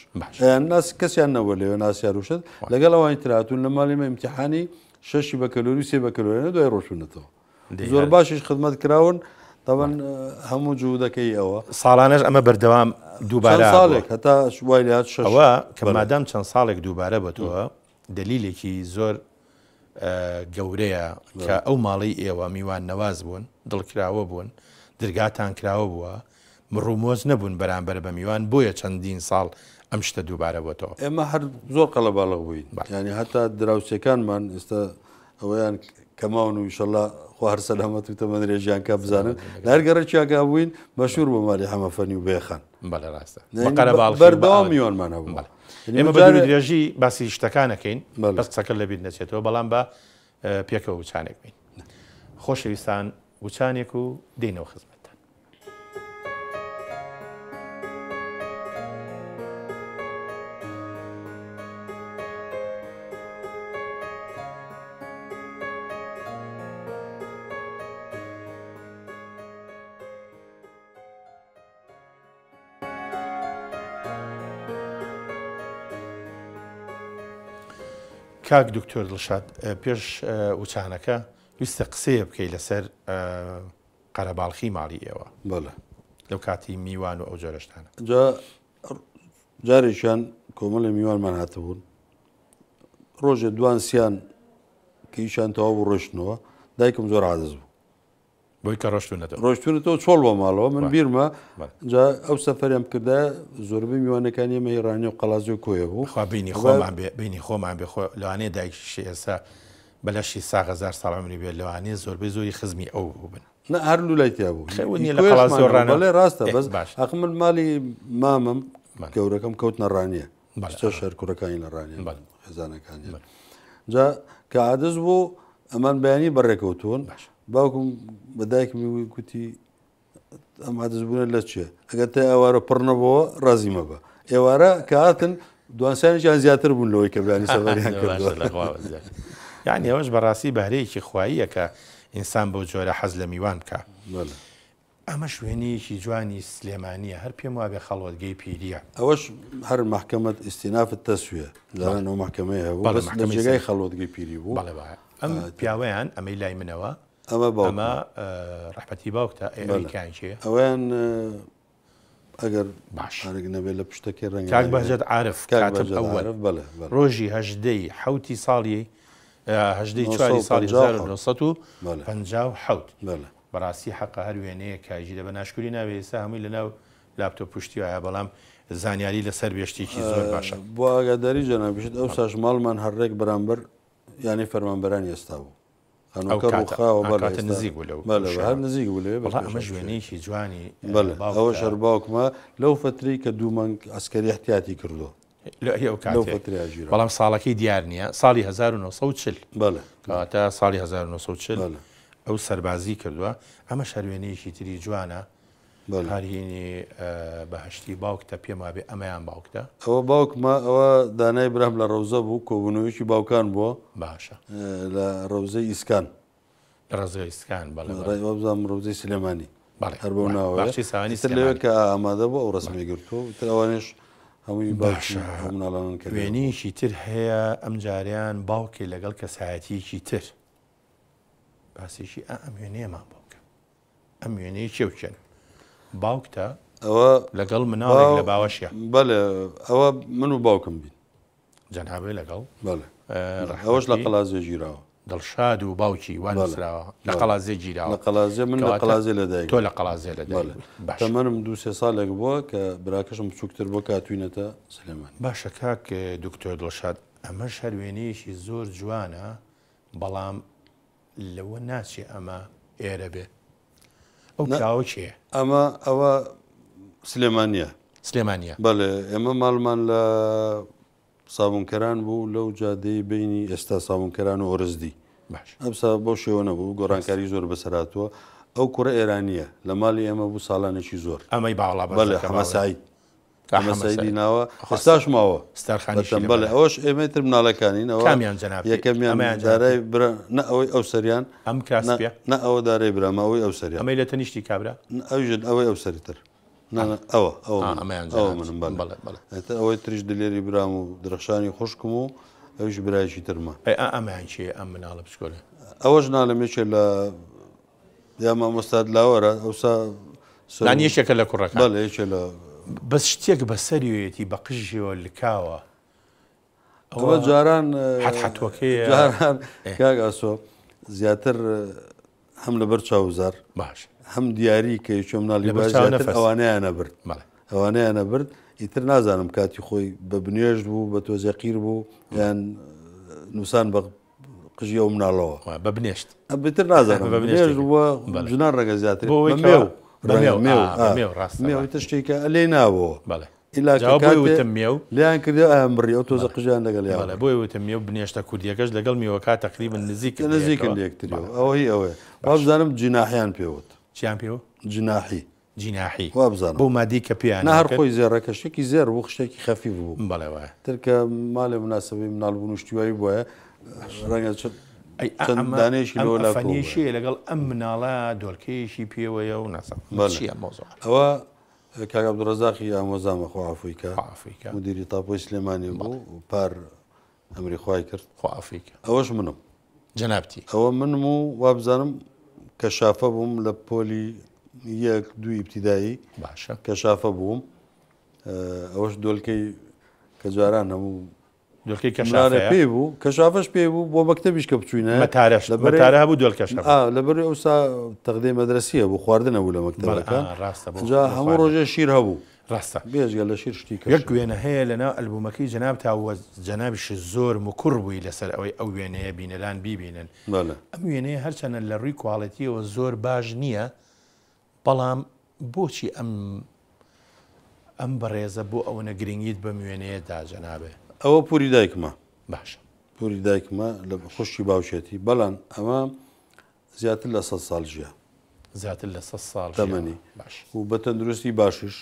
ناس کەسیان نەوە لێوێ ناسیاروشت لەگەڵ ئەوانی تراتون لە ماڵیمە امتحانی 6 بە کەلۆری 3 بە کەلۆریە دوای ڕۆژونەتەوە زۆر باشیش خدمەت کراون تاوان هەموو جوودەکەی ئەوە ساڵانەش ئەمە بەردەوام دووبارە ساڵێک هەتا شوای لات شەوە کە مادام چەند ساڵێک دووبارە بەتەوە دلیلێکی زۆر گەورەیە کە ئەو ماڵی ئێوە میوان نەواز بوون دڵکراوە بوون دەرگاتان کراوە بووە ڕوومۆز نەبوون بەرامبەر بە میوان بۆیە چەندین ساڵ ئەم شتە دووبارە بۆتەوە. ئێمە هەر زۆر قەڵەباڵغ بووین، ینی هەتا دراوسەکانمان ئێستا ئەوەیان کەماون و ئینشەڵڵا خوا هەر سەلامەت و تەمەندرێژیان کا بزانن لە هەر گەڕێکیاگا بووین مەشهور بۆ مالی حەمەفەنی و بێخان. بەڵێ ڕاستە بەردەوام میوانمان هەبوو. ئێمە بە دووری درێژی باسی شتەکانەکەین بەس قسەکە لەبیر نەچێتەوە، بەڵام بە پێکەوە وچانێک بین. خۆشەویستان وچانێک و دێنەوە خزمەتتان. کاک دکتۆر دڵشاد، پێش وچانەکە ویستە قسەیە بکەی لەسەر قەرەباڵخی ماڵی ئێوە لەو کاتی میوان و ئەو جۆرەشتانە. جارێکیان کۆمەڵی میوانمان هاتەبوون، ڕۆژێ دوانسیان کە ئیشان تەواو بوو ڕۆشتنەوە، دایکم زۆر عادز بوو بۆی کە ڕۆشتونەتەوە چۆڵ بۆ ماڵەوە. من بیرمە جا ئەو سەفەریان کردە زۆربەی میوانەکانی ئێمە ئێرانی و قەڵازی و کۆیە بوو. بینی خۆمان بێ لەوانەیە دایکیشی ئێستا بەلەشی ساغەزار ساڵ عمری بێت، لەوانەیە زۆربەی زۆری خزمی ئەو بووبن. نە هەر لولایتیا بوو لە ڕاستە بەس ئەخ من مالی مامم گەورەکەم کەوت نەڕانیە شەر کوڕەکانی لە ڕانیە خێزانەکانی. جا کە عادز بوو ئەمان بەیانی بەڕێکەوتون. باوکم بە دایکمی وی گوتی ئەم عادزبوونە لە چیە؟ ئەگەر تا ئێوارە پڕ نەبەوە ڕازی مەبە. ئێوارە کە هاتن دوانسانیان زیاتر بوون لەوەی کە بەیانی سەفەریان کردووە. یعنی ئەوەش بەڕاستی بەهرەیەکی خواییە کە ئینسان بەو جۆرە حەز لە میوان بکە. ئەمە شوێنەیەکی جوانی سلێمانیە، هەر پێم وابێ خەڵوەتگەی پیریە. ئەوەش هەر محکەمەت ئیستینافت تەسویە لەەوە محکەمەیە هەبوو بەس لە جێگای خەڵوەتگەی پیری بوو. ئەم پیاوەیان ئەمەی لای منەوە ئەمە ڕەحمەتی باوکتە ئێوەیان چێ ئەویان ئەگەر باشارێک نەبێت لە پشتەکەی ڕەنگە کاک بەهجەت عارف کاتب ئەوەل ڕۆژی هەژدەی حوتی ساڵی هەژدەی چواری ساڵی 1950 بەڕاستی حەقە هەر وێنەیە کاژی دەبە ناشکوری ناوێ ئێستا هەمووی لەناو لاپتۆپ پشتی وایە، بەڵام زانیاری لەسەر بێشتێکی زۆر باشە. بۆ ئاگاداری جەنابیشت ئەو ساش ماڵمان هەرڕێک بەرامبەر یانی فەرمانبەرانی ئێستا بوو. نزیک نزیک ئەمە ژوێنەیەکی جوانی ئەوە شەر باوکمە لەو فتری کە دوو مانگ ئەسکەری احتیاتی کردو بەڵام ساڵەکەی دیار نییە، ساڵی 1940 تا ساڵی 1940 ئەو سەربازی کردووە. ئەمە شەروێنەیەکی تری جوانە هەرهینی بەهشتی باوکتە پێم وابێ ئەمەیان باوکتە. ئەوە باوکمە ئەوە دانای برام لە ڕەوزە بوو کۆبوونەوەیکی باوکان بووە باشە لە ڕەوزەی ئیسکان لە ڕێزەی ئیسکان بەڵێبزانام ڕەوزەی سلێمانی هەر بۆ ناوەی لەوێ کە ئامادە بوو ئەو ڕسمی گرتووە ئەوانش هەمووی باشە مناڵان کە وێنەیەکی تر هەیە ئەم جاریان باوکی لەگەڵ کەسایەتیەکی تر باسیشی ئەم وێنەیەمان باوکە ئەم وێنەیە کێوکێن باوکتە ئەوە لەگەڵ مناڵێک لە باوەشیە. بەڵێ ئەوە من و باوکم بین جەنابێ لەگەڵ ئەوەش لە قەڵازێ ژیراوە دڵشاد و باوکی وانسراوە لە قەڵازێ گیراوە لە قەڵازێ من لە قەڵازێ لەدایک تۆ لە قەڵازێ لەدایک تەمەنم 2-3 ساڵێک بووە کە براکەشم بچووکتر بۆ کاتوینەتە سلێمان. باشە کاک دکتۆر دڵشاد، ئەمە شەروێنەیەکی زۆر جوانە بەڵام لەوە ناچێ ئەمە ئێرە بێ. ئەو پیاوە چیە؟ ئەوە سلێمانیە بەڵێ ئێمە ماڵمان لە سابوونکەران بوو لەو جادەی بینی ئێستا سابوونکەران و ئۆرزدی ئەمسا بۆ شێوە نەبوو گۆڕانکاری زۆر بەسەراتوە. ئەو کوڕە ئێرانیە لە ماڵی ئێمە بوو ساڵانێکی زۆر ئەمەی باڵا بەڵێ حەمەسایدی ناوە ئێستاش ماوە بەڵێ ئەوش ئێمەتر مناڵەکانین یەکەمیان دارای نە ئەوەی ئەو سەریان ئەم کاسپە نە ئەوە دارەی برامەوەی ئەو سەریان ئەمەی لە تەنیشتی کابرا ئەوژن ئەوەی ئەو سەریتر ئەوە منم ئەوەی تریش دلێری برام و درەخشانی خوشکم و ئەوش برایشی ترمە. ئەمان چێ ئەم مناڵە بچکۆلە ئەوەش ناڵەمێکێ لە یا مامۆستاد لاوەرە ئەوسا یەکێکە لە کوڕەکە یەکێ لە بەس شتێک بەسەریەتی بە قژیەوە لکاوە ئەوە جاران حەتوەکەی جاران کاگاسۆ زیاتر هەم لەبەر چاوزار باش هەم دیاری کە چۆ مناڵی باشتر ئەوانەیانە برد ئیتر نازانم کاتی خۆی بە بنێژ بوو بە تۆزەقیر بوو یان نووسان بە قژی ئەو مناڵەوە بە بنێشت بتر نازانم بنێژ وە ژنان ڕەگە زیاتر مێوتە شتێکە ئەلێ ناوەوە لیان کردی ئەم بڕی ئەو تۆزە قژیان لەگەڵ بۆی وتە میێ بنێشتە کوردیەکەش لەگەڵ میوەکە تقریبا نزیکن لێکتریەوە ئەوەی ئەوەیە وابزانم جیناحیان پێوت چیان پێوە جیناحی وابزانم بۆ مادی کە پێیان هەر خۆی زێڕەکە شتێکی زێر بوو شتێکی خەفیف بوو بەڵێوە ترکە ماڵێ مناسبەی مناڵبوون شتیوایی بووە ڕەنگە دانێشی فەنیشیە لەگەڵ ئەم مناڵە دۆلکەیەشی پێوەیە و ناسم ئەوە کاک عەبدوڕەزاقی ئامۆزامە خۆ عەفویکە مدیری تاپۆی سلێمانی بوو و پار ئەمری خوای کرد ئەوەش منم جەنابتی ئەوە منم و وابزانم کە شافە بووم لە پۆلی 1-2 ئیبتیدایی باشە کە شافە بووم ئەوەش دۆلکەی کە جاران هەموو دۆلکەی پێ بوو کە شافەش پێ بوو بۆ مەکتەبیش کە بچوینە مەتارە هەبوو دۆلکەش لەبەر ئەوسا تەقدەی مەدرسیە بۆ خواردنە بوو لە مەکتەبەکە ڕاستە هەموو ڕۆژێ شیر هەبوو ڕاستە بێژگە لە شیر شتی یەک وێنە هەیە لەناو ئەلبومەکەی جەناب تاوە جەنابیش زۆر مکوڕ بووی لەسەر ئەوەی ئەو وێنەیە بینەلان بیبینن ئەم وێنەیە هەرچەنە لە ڕووی کواڵەتیەوە زۆر باش نییە بەڵام بۆچی ئەم بەڕێزە بۆ ئەوەنە گرنگیت بەم وێنەیەدا جەنابێ ئەوە پوری دایکمە باشە پوری دایکمە لە خوشتی باوشێتی بەڵام ئەمە زیاتر لە 100 ساڵ ژیە زیاتر لە 100 ساڵ تەمەنی و بە تەندروستی باشش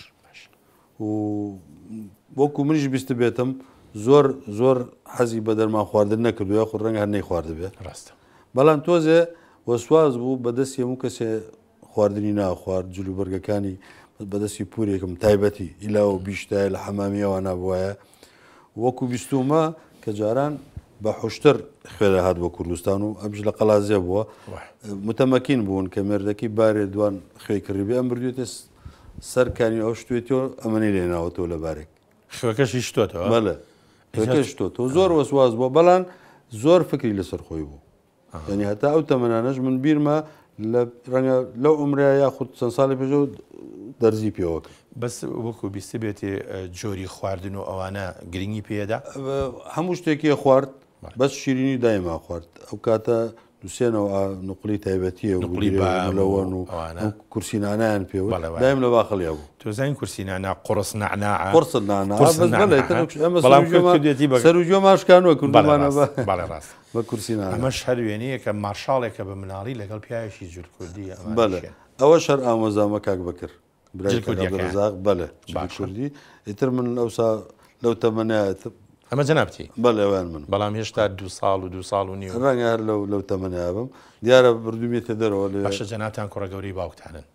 و وەکو منیش بیست بێتم زۆر حەزی بە دەرمان خواردن نەکردووە خو ڕەنگە هەر نەیخواردە بێت ڕاستە بەڵام تۆزێ وەسواز بوو بەدەستی هەموو کەسێ خواردنی ناخوارد جلوبەرگەکانی بەدەستی پورێکم تایبەتی ئیلا و بیشتای لە حەمامیەوە نابووایە وەکو بیستومە کە جاران بە حوشتر خوێرە هات بۆ کوردستان و ئەمش لە قەڵازیە بووە متەمەکین بوون کە مێردەکەی بارێ دوان خوێ کردی ئەم بردوێتە سەرکانی ئەو شتوێتەوە ئەمەنی لێناوەتەوە لە بارێک خوێکەشی شتۆتەوە بەڵێ شتۆ زۆر وەسواز بووە بەڵام زۆر فکری لەسەر خۆی بوو ینی هەتا ئەو تەمەنانەش من بیرمە لە ڕەنگە لەو عمریا یاخود چەند ساڵی پێشەوە دەرزی پێوە بەس وەکو بیست بێتێ جۆری خواردن و ئەوانە گرنگی پێدا هەموو شتێکی خوارد بەس شیرینی دایما خوارد ئەو کاتە دووسێنەوە نقلی تایبەتیە ولەوەن و کورسینانیان پێوە دایم لە باخەڵیا بوو تۆزانین کورسینانە قڕس نعنا سەرجۆ ماشکانوە کوردمانە بە کورسینان ئەمەش هەر وێنەیە کە مارشاڵێکە بە مناڵی لەگەڵ پیاوێکی جول کوردی ئەوە شەر ئامۆزامە کاک بەکر برایزاق بەڵێ کوردی ئیتر من ئەوسا لەو تەمەنایەت ئەمە جەنابتی بەڵێوان من بەڵام هێشتا 2 ساڵ و 2 ساڵ و نیو ڕەنگە هەر لەو تەمەنایابم دیارە بردومێتە دەرەوە لێ باشە جەنابتان کوڕە گەوری باوکتانن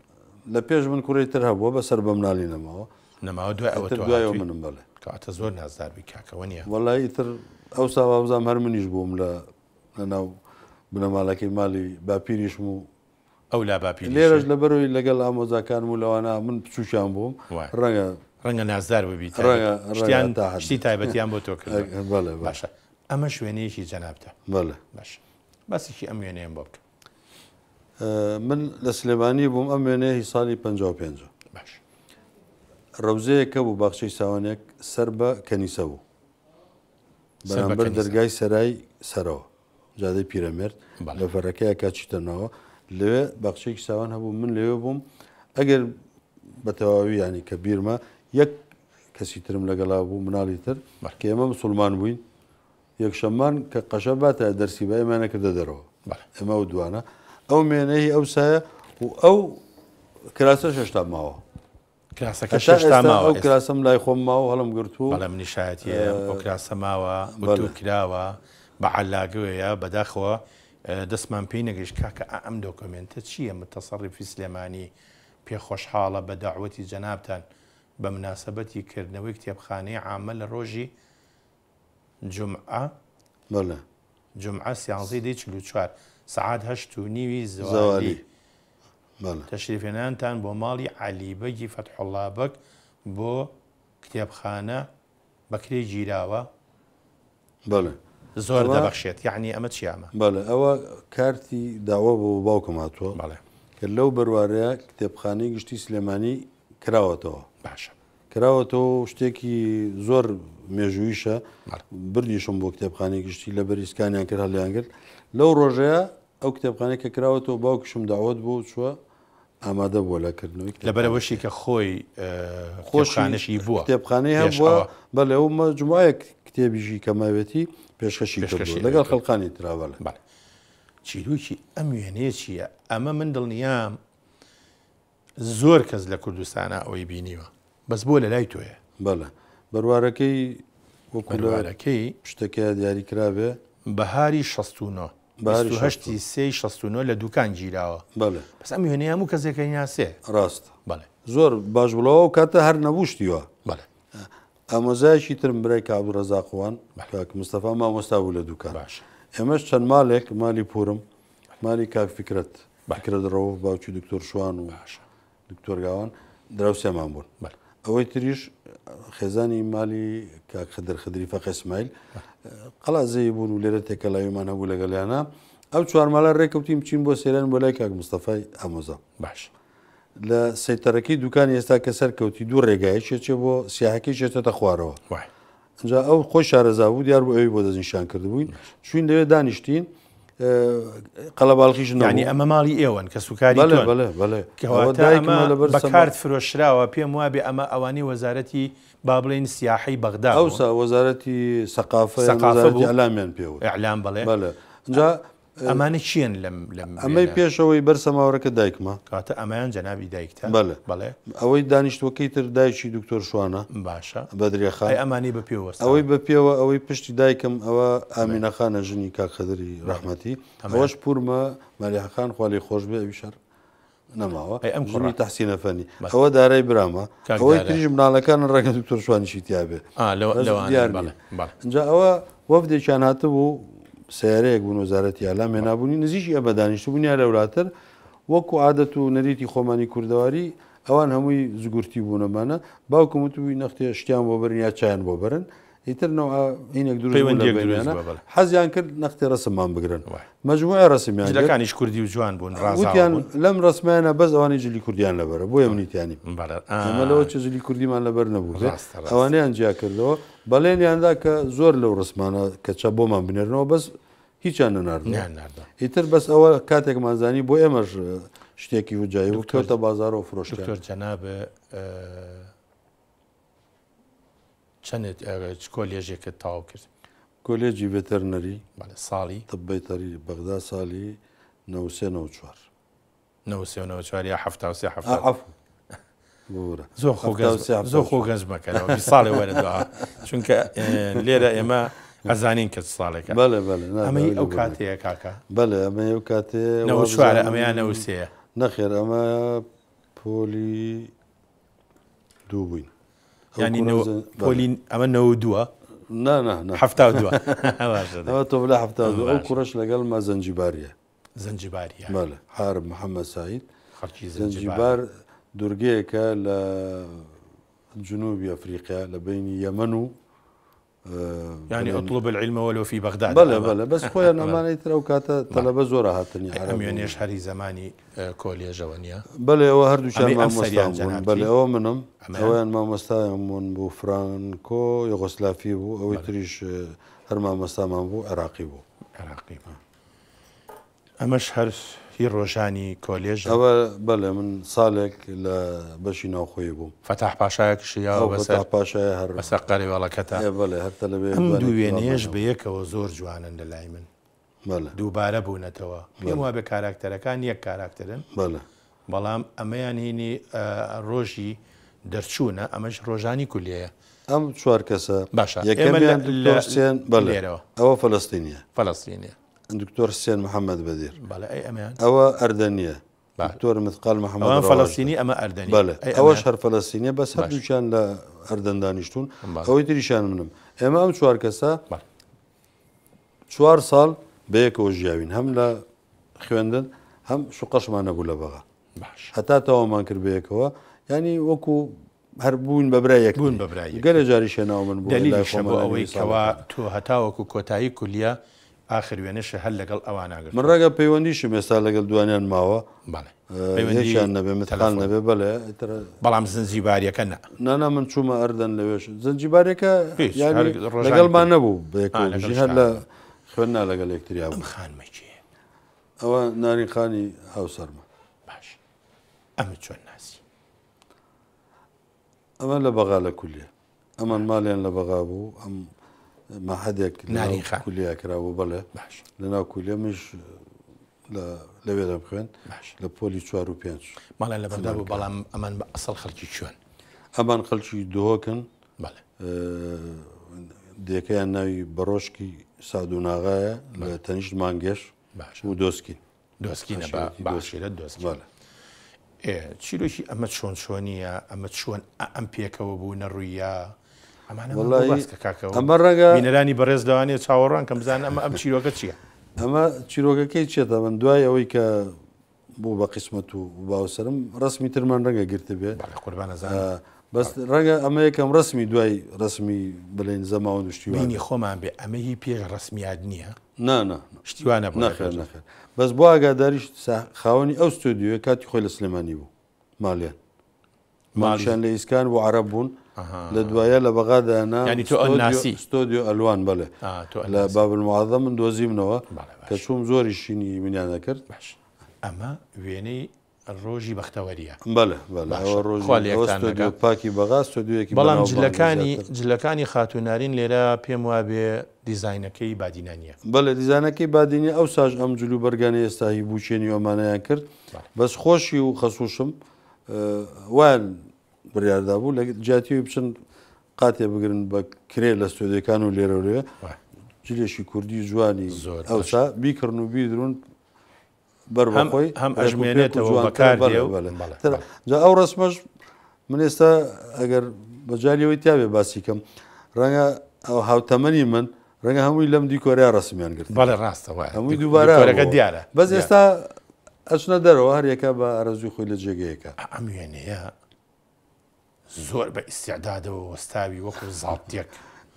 لە پێش من کوڕی تر هەبووە بەسەر بە مناڵی نەماوە دوای ئەوە دوایەوە منم بەڵێ کاتە زۆر نازداربی کاکەوە نییە وەڵی تر ئەو ساوابزانام هەر منیش بووم لە ناو بنەماڵەکەی ماڵی باپیریشم و ئەو لا باپی لێرەش لە بەرەوەی لەگەڵ ئامۆزاکان و لەوانە من بچوشیان بووم ڕەنگە نازدار ببیت شتی تایبەتیان بۆ تۆ کرد باشە ئەمە شوێنەیەکی جەنابتە بەڵێ باش باسێکی ئەم وێنەیەم بۆ بکە من لە سلێمانی بووم ئەم وێنەیە ساڵی 55 باش ڕەوزەیەکە بوو باخچەی ساوانێک سەر بە کەنیسە بوو بەرامبەر دەرگای سەرای سەرەوە جادەی پیرەمێرد لە فەرەکەیە کاچیتەنەوە لەوێ باخچەیەکی ساوان هەبوو من لەوێ بووم ئەگەر بە تەواوی ینی کە بیرمە یەک کەسی ترم لەگەڵا بوو مناڵی تر کە ئێمە مسلمان بووین یەکشەممان کە قەشە باتە دەرسی بە ئێمە نەکردە دەرەوە ئەمە و دوانە ئەو مێنەی ئەو سایە و ئەو کراسە شەشتا ماوە ئەو کراسەم لای خۆم ماوە هەڵم گرتووە بەڵام نیشایەتە ئەو کراسە ماوە کراوە بە عەلاگوەیە بەداخەوە دەستمان پێی نەگەیشت کاکە ئەم دۆکۆمنتە چییە متەسەڕیفی سلێمانی پێخۆشحاڵە بە داعوەتی جەنابتان بە مناسبەتی کردنەوەی کتێبخانەی عامە لە ڕۆژی جمعە 11 سعات 8:30 زوالی تەشریفێنانتان بۆ ماڵی عەلیبەگی فەتحوڵڵا بەگ بۆ کتێبخانە بەکرێ گیراوە زۆر دەبەخشێت یعنی ئەمە چیامە بەڵێ ئەوە کارتی داوە بۆ باوکم هاتووە کە لەو بەروارەیە کتێبخانەی گشتی سلێمانی کراوەتەوە باشە کراوەتەوە شتێکی زۆر مێژوویشە بردیشم بۆ کتێبخانەی گشتی لە بەریسکانیان کرد هەڵیان کرد لەو ڕۆژەیە ئەو کتێبخانەی کە کراوەتەوە باوکشم داوت بۆ چووە ئامادە بووە لەکردنەوەی لەبەرەوەشی کە خۆی خۆشخانەشی بووە کتێبخانەی هەبووە بەڵێ ئەو مەجموعەیە کتێبیژی کەماوێتی پێشکەشی لەگەڵ خەڵقانی تراوەڵە چیرۆکی ئەم وێنەیە چییە؟ ئەمە من دڵنیام زۆر کەس لە کوردستانە ئەوەی بینیوە بەس بۆ لە لای تۆیە بەڵێ بەروارەکەی وەکووارەکەی شتەکە دیاری کرابێ بەهاری 1969 لە دوکان گیراوە بەڵێ بەس ئەم وێنەیە هەموو کەسێکە ناسێ ڕاست بەڵێ زۆر باش بڵەوە و کاتە هەر نەبووشتیوە بەڵێ ئامۆزایشی ترم برای کە عەبدوڕەزاقوان کاک مستەفا مامۆستا بوو لە دوکان باش ئێمەش چەند ماڵێک مالی پورم مالی کاک فکرەت فکرەت ڕەوف باوکی دکتۆر شوان و دکتۆر گاوان دراوسێمان بوون ئەوەی تریش خێزانی مالی کاک خدر خدری فەقە ئیسماعیل قەڵازەیی بوون و لێرە تێکەڵاویمان هەبوو لەگەڵیانە ئەو چوارماڵە ڕێکەوتیم بچین بۆ سێران بۆ لای کاک مستەفای ئامۆزا باش لە سەیتەرەکەی دوکانی ئێستا کە سەرکەوتی دوو ڕێگایە چێ بۆ سیاحەکەی چێتە خوارەوە اینجا ئەو خۆی شارەزا بوو دیار بۆ ئەوی بۆ دەستنیشان کردبووین چوین لەوێ دانیشتین قەڵەباڵخیش ینی ئەمە ماڵی ئێوەن کە سوکاری بەکارت فرۆشراوە پێم وابێ ئەمە ئەوانی وەزارەتی با بڵێن سیاحی بەغدا ئەوسا وەزارەتی سەقافە ئەلامیان پێوە ئەعلام بڵێ اینجا ئەمانە چیان لەم ئەمەی پێشەوەی بەرسەماوەڕەکە دایکمە کاتە ئەمایان جەنابی دایکتە بەڵێ بەڵێ ئەوەی دانیشتوەکەی تر دایکی دکتۆر شوانە باشە بەدرێخان ئەمانی بەپێوە ئەوەی بەپێوە ئەوەی پشتی دایکم ئەوە ئامینەخانە ژنی کاکخەدری ڕەحمەتی ئەوەش پورمە مەلیحەخان خوا لێی خۆش بێ ئەوی شەر نەماوە ئەم کوڕی تەحسینە فەنی ئەوە دارای برامە ئەوەی تریژ مناڵەکان ڕێگە دکتۆر شوانیشی تیابێ اینجا ئەوە وەفدێکیان هاتبوو سیارەیەک بوون وەزارەتی ئەعلام هێنابوونی نزیکی ئەمە دانیشتبوونیان لەولاتر وەکو عادەت و نەریتی خۆمانی کوردەواری ئەوان هەمووی زگورتی بوونەمانە باوکم وتبووی نەختێ شتیان بۆ برن یا چیان بۆ برن ئیترنەوە هینێک دروستە حەزیان کرد نەختێ ڕسممان بگرن مەجموعە ڕسمیانەکانیش کوردی و جوان بوون ڕاوتیان لەم ڕسممانە بەس ئەوانی جلی کوردیان لەبەرە بۆ منیتیانی ئەمە لەوە چ جلی کوردیمان لەبەر نەبوو ئەوانیان جیا کردەوە بەڵێنیاندا کە زۆر لەو ڕسمانە کە چە بۆمان بنێرنەوە بەس هیچیان نەناردن ئیتر بەس ئەوە کاتێکمانزانی بۆ ئێمەش شتێکی وجایی و کەوتە بازارەوە فرۆشتۆر جەناب چەند کۆلێژێکت تاوا کرد کۆلێجی ڤێتەرنەری ساڵی تبەیتەری بەغدا ساڵی 1994 یا 1970 زۆر خۆ گەنج مەکەنەوە ساڵی وەرە دوعا چونکە لێرە ئێمە ئەزانین کە ساڵێکە ئەمەی ئەو کاتەیە کاکە بەڵێ ئەمە ئەو کاتێ نەوەچوارە ئەمەیان نەوسەیە نەخێر ئەمە پۆلی دوو بووین ینی پۆلی ئەمە 92 ئەوە تۆ بلا 72 ئەو کوڕش لەگەڵ ما زەنجیباریە زەنجیباریە بەڵێ حارب محەممەد سعید زەنجیبار دورگەیەکە لە جنوبی ئەفریقیا لە بینی یەمەن و يعني اطلب العلم ولو في بغداد بەڵێ بەس خۆیان ئەمانەی تر ئەو کاتە تەلەبە زۆر هاتنی ئەمیێنێش هەری زمانی کۆلێژەوە نیە بەڵێ ئەوە هەردووچیان مامۆستایان بوون بەڵێ ئەوە منم ئەویان مامۆستایان بوون بۆ فرانکۆ یوغۆسلافی بوو ئەوەی تریش هەر مامۆستامان بوو عێراقی بوو ئەمەش هەر هی ڕۆژانی کۆلێژ ئەوە بەڵێ من ساڵێک لە بەشی ناوخۆی بووم فەتاح پاشایەکشیاوە بەسەر پاشای هەر بەسەر قەرێوەڵەکەتە بەڵێ هەرتە لەبێ ئەم دوو وێنەیەش بە یەکەوە زۆر جوانن لە لای من دووبارە بوونەتەوە پێم وابێ کاراکتەرەکان یەک کاراکتەرن بەڵام ئەمەیان هینی ڕۆژی دەرچوونە ئەمەش ڕۆژانی کولیەیە ئەم چوار کەسە یەکەمیان دکتۆر بەڵێرەوە ئەوە فەلەستینیە دکتۆر حسێن محەممەد بەدیر ئەوە ئەردەنیە دکتۆر مثقال محەممەد فەلەستینی ئەمە ئەردەنی ئەوەش هەر فەلەستینیە بەس هەردووچیان لە ئەردەن دانیشتون ئەوەی تریشان منم ئێمە ئەم چوار کەسە 4 ساڵ بەیەکەوە ژیاوین هەم لە خوێندن هەم شوقەشمان نەبوو لە بەغا هەتا تەوامان کرد بەیەکەوە ینی وەکو هەر بوون بەبرایەک بوون بەبرایی گەلە جاری شێناو من دلیلیشە بۆ ئەوەی کەوا تۆ هەتاوەکو کۆتایی کولیە آخر وێنەشە هەر لەگەڵ ئەوان ناگرێت من ڕەگە پەیوەندیشم ئێستا لەگەڵ دوانیان ماوە هیچیان نەبێ متخان نەبێ بەڵێ بەڵام زنجیباریەکە نانا من چوومە ئەردەن لەوێش زنجیبارێکە لەگەڵمان نەبوو بەیەکژی هەر لە خوێننا لەگەڵ یەکتریا بوو. خانمەکێ ئەوە نارینخانی هاوسەرمە. باش ئەمە چۆن ناسی؟ ئەمە لە بەغا لە کولیە ئەمان ماڵیان لە بەغا بوو ئەم مەحەدێک کولیا کرابوو بەڵێ لەناو کولیە مش لەوێ دەم خوێن لە پۆلی 4 و 5 ماڵیان لە بەردا بوو بەڵام ئەمان بە ئەسڵ خەڵکی چۆن؟ ئەمان خەڵکی دۆکن دێکەیان ناوی بەڕۆشکی ساد و ناغایە لە تەنیشت مانگەش و دۆسکین دۆسکینە باشیرە دۆست چیرۆکی ئەمە چۆن چۆنیە ئەمە چۆن ئەم پێکەوە بوو نەڕوویە ئەمە ڕەنگە بینەرانی بەڕێز داوانێ چاوەڕوان کەم بزانن ئەمە ئەم چیرۆکە چییە؟ ئەمە چیرۆکەکەی چێتە من دوای ئەوەی کە بوو بە قسمەت و باوسرم ڕسمی ترمان ڕەنگە گرتە بێت بەس ڕەنگە ئەمە یەکەم ڕسمی دوای ڕسمی بڵێن زەماوە شتیوانی خۆمان بێ ئەمە هی پێش ڕسمیات نییە؟ نانە شتیوانە نەخێر نەخێر بەس بۆ ئاگاداریش خاوەنی ئەو ستۆدیۆ کاتی خۆی لە سلێمانی بوو ماڵیان ماڵشان لە ئیسکان بۆ عەرەب بوون لە دوایە لە بەغادانا ستۆدیۆ ئەلوان بەڵێ لە باب المعظم من دۆزیمنەوە کە چووم زۆری شینی منیان نەکرد. ئەمە وێنەی ڕۆژی بەختەوەریە بەڵێ ستۆدیۆ پاکی بەغا ستۆدیۆیەکی بەڵام جلەکانی خاتونارین لێرە پێم وابێ دیزاینەکەی بادینانیە. بەڵێ دیزانەکەی بادینی ئەو ساژ ئەم جلو بەرگانی ئێستایی بوچێنی ئەمانەیان کرد بەس خۆشی و خەسووشم وان بڕیاردا بوو لە جاتیوی بچن قاتێ بگرن بە کرێ لە ستۆدیەکان و لێرەوەێ جلێشی کوردی جوانی زۆر ئەوسا بیکردن و بیدرون بەربەخۆی هەم ئەژمێنێتەوە بەکاردێ جا ئەو ڕسمەش من ئێستا ئەگەر بەجاریەوەی تیاابێ باسیکەم ڕەنگە ئەو هاوتەمەنی من ڕەنگە هەمووی لەم دیکۆریا ڕسمیان گرت بەڵێ ڕاستەوە هەمووی دووبارەکە دیارە بەس ئێستا ئەچنە دەرەوە هەرێکە بە ئەرەزوی خۆی لە جێگەیەەکە ئەم وێنەیە زۆر بە ئیسیعدادەوە وەستاوی وەکو زاڵتێک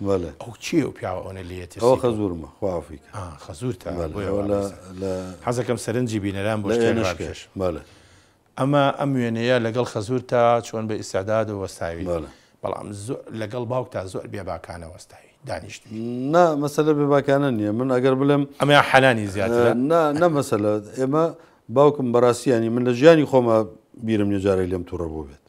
بەڵێ ئەو چی و پیاوە ئەوە لێتی ئەوە خەزورمە خوافیکە خەزورتە لە حەزەکەم سەرنجی بینەران بۆ شتێنش بەڵێ ئەم وێنەیە لەگەڵ خەزور تا چۆن بە ئیسیعداد و وەستاوی بەڵام لەگەڵ باوکتا زۆر بێباکانە وەستاوی دانیشت نا مەسەلە بێباکانە نییە من ئەگەر بڵێم ئەمە حەلانی زیاتر نە مەسەلە ئێمە باوکم بەڕاستیانی من لە ژیانی خۆمە بیرم نێجارەی لێم تووڕە بۆ بێت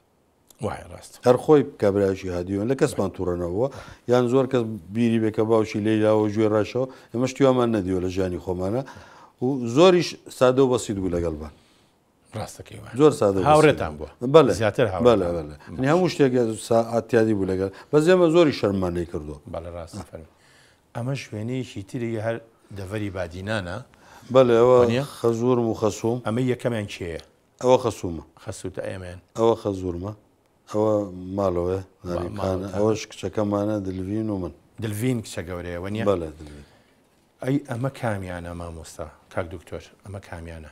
هەر خۆی کابراایشی هادیوان لە کەسمان تووڕەنەوە یان زۆر کەس بیری بێکە باوشی لێیلاوە گوێ ڕاشەوە ئێمە شتیوامان نەدیوە لە ژیانی خۆمانە و زۆریش سادە و بەسیت بوو لەگەڵبان ڕاستەکەی زۆر سادە هاوڕێتان بووە بەڵێ زیاتر بەڵێ هەموو شتێک ئاتیادی بوو لەگەڵ بەس ئێمە زۆری شەرمان لێ کردووە بەڵێ ڕاستە فەرمی ئەمە شوێنەیەکی تری هەر دەڤەری بادینانە بەڵێ ئەوە خەزورم و خەسووم ئەمە یەکەمیان کێیە ئەوە خەسوومە خەسووتە ئێمەیان ئەوە خەزورمە ئەوە ماڵەوە ناریخانە ئەوەش کچەکەمانە دلڤین و من دلڤین کچە گەورەیەوە نیە بەڵێ ئەی ئەمە کامیانە مامۆستا کاک دکتۆر ئەمە کامیانە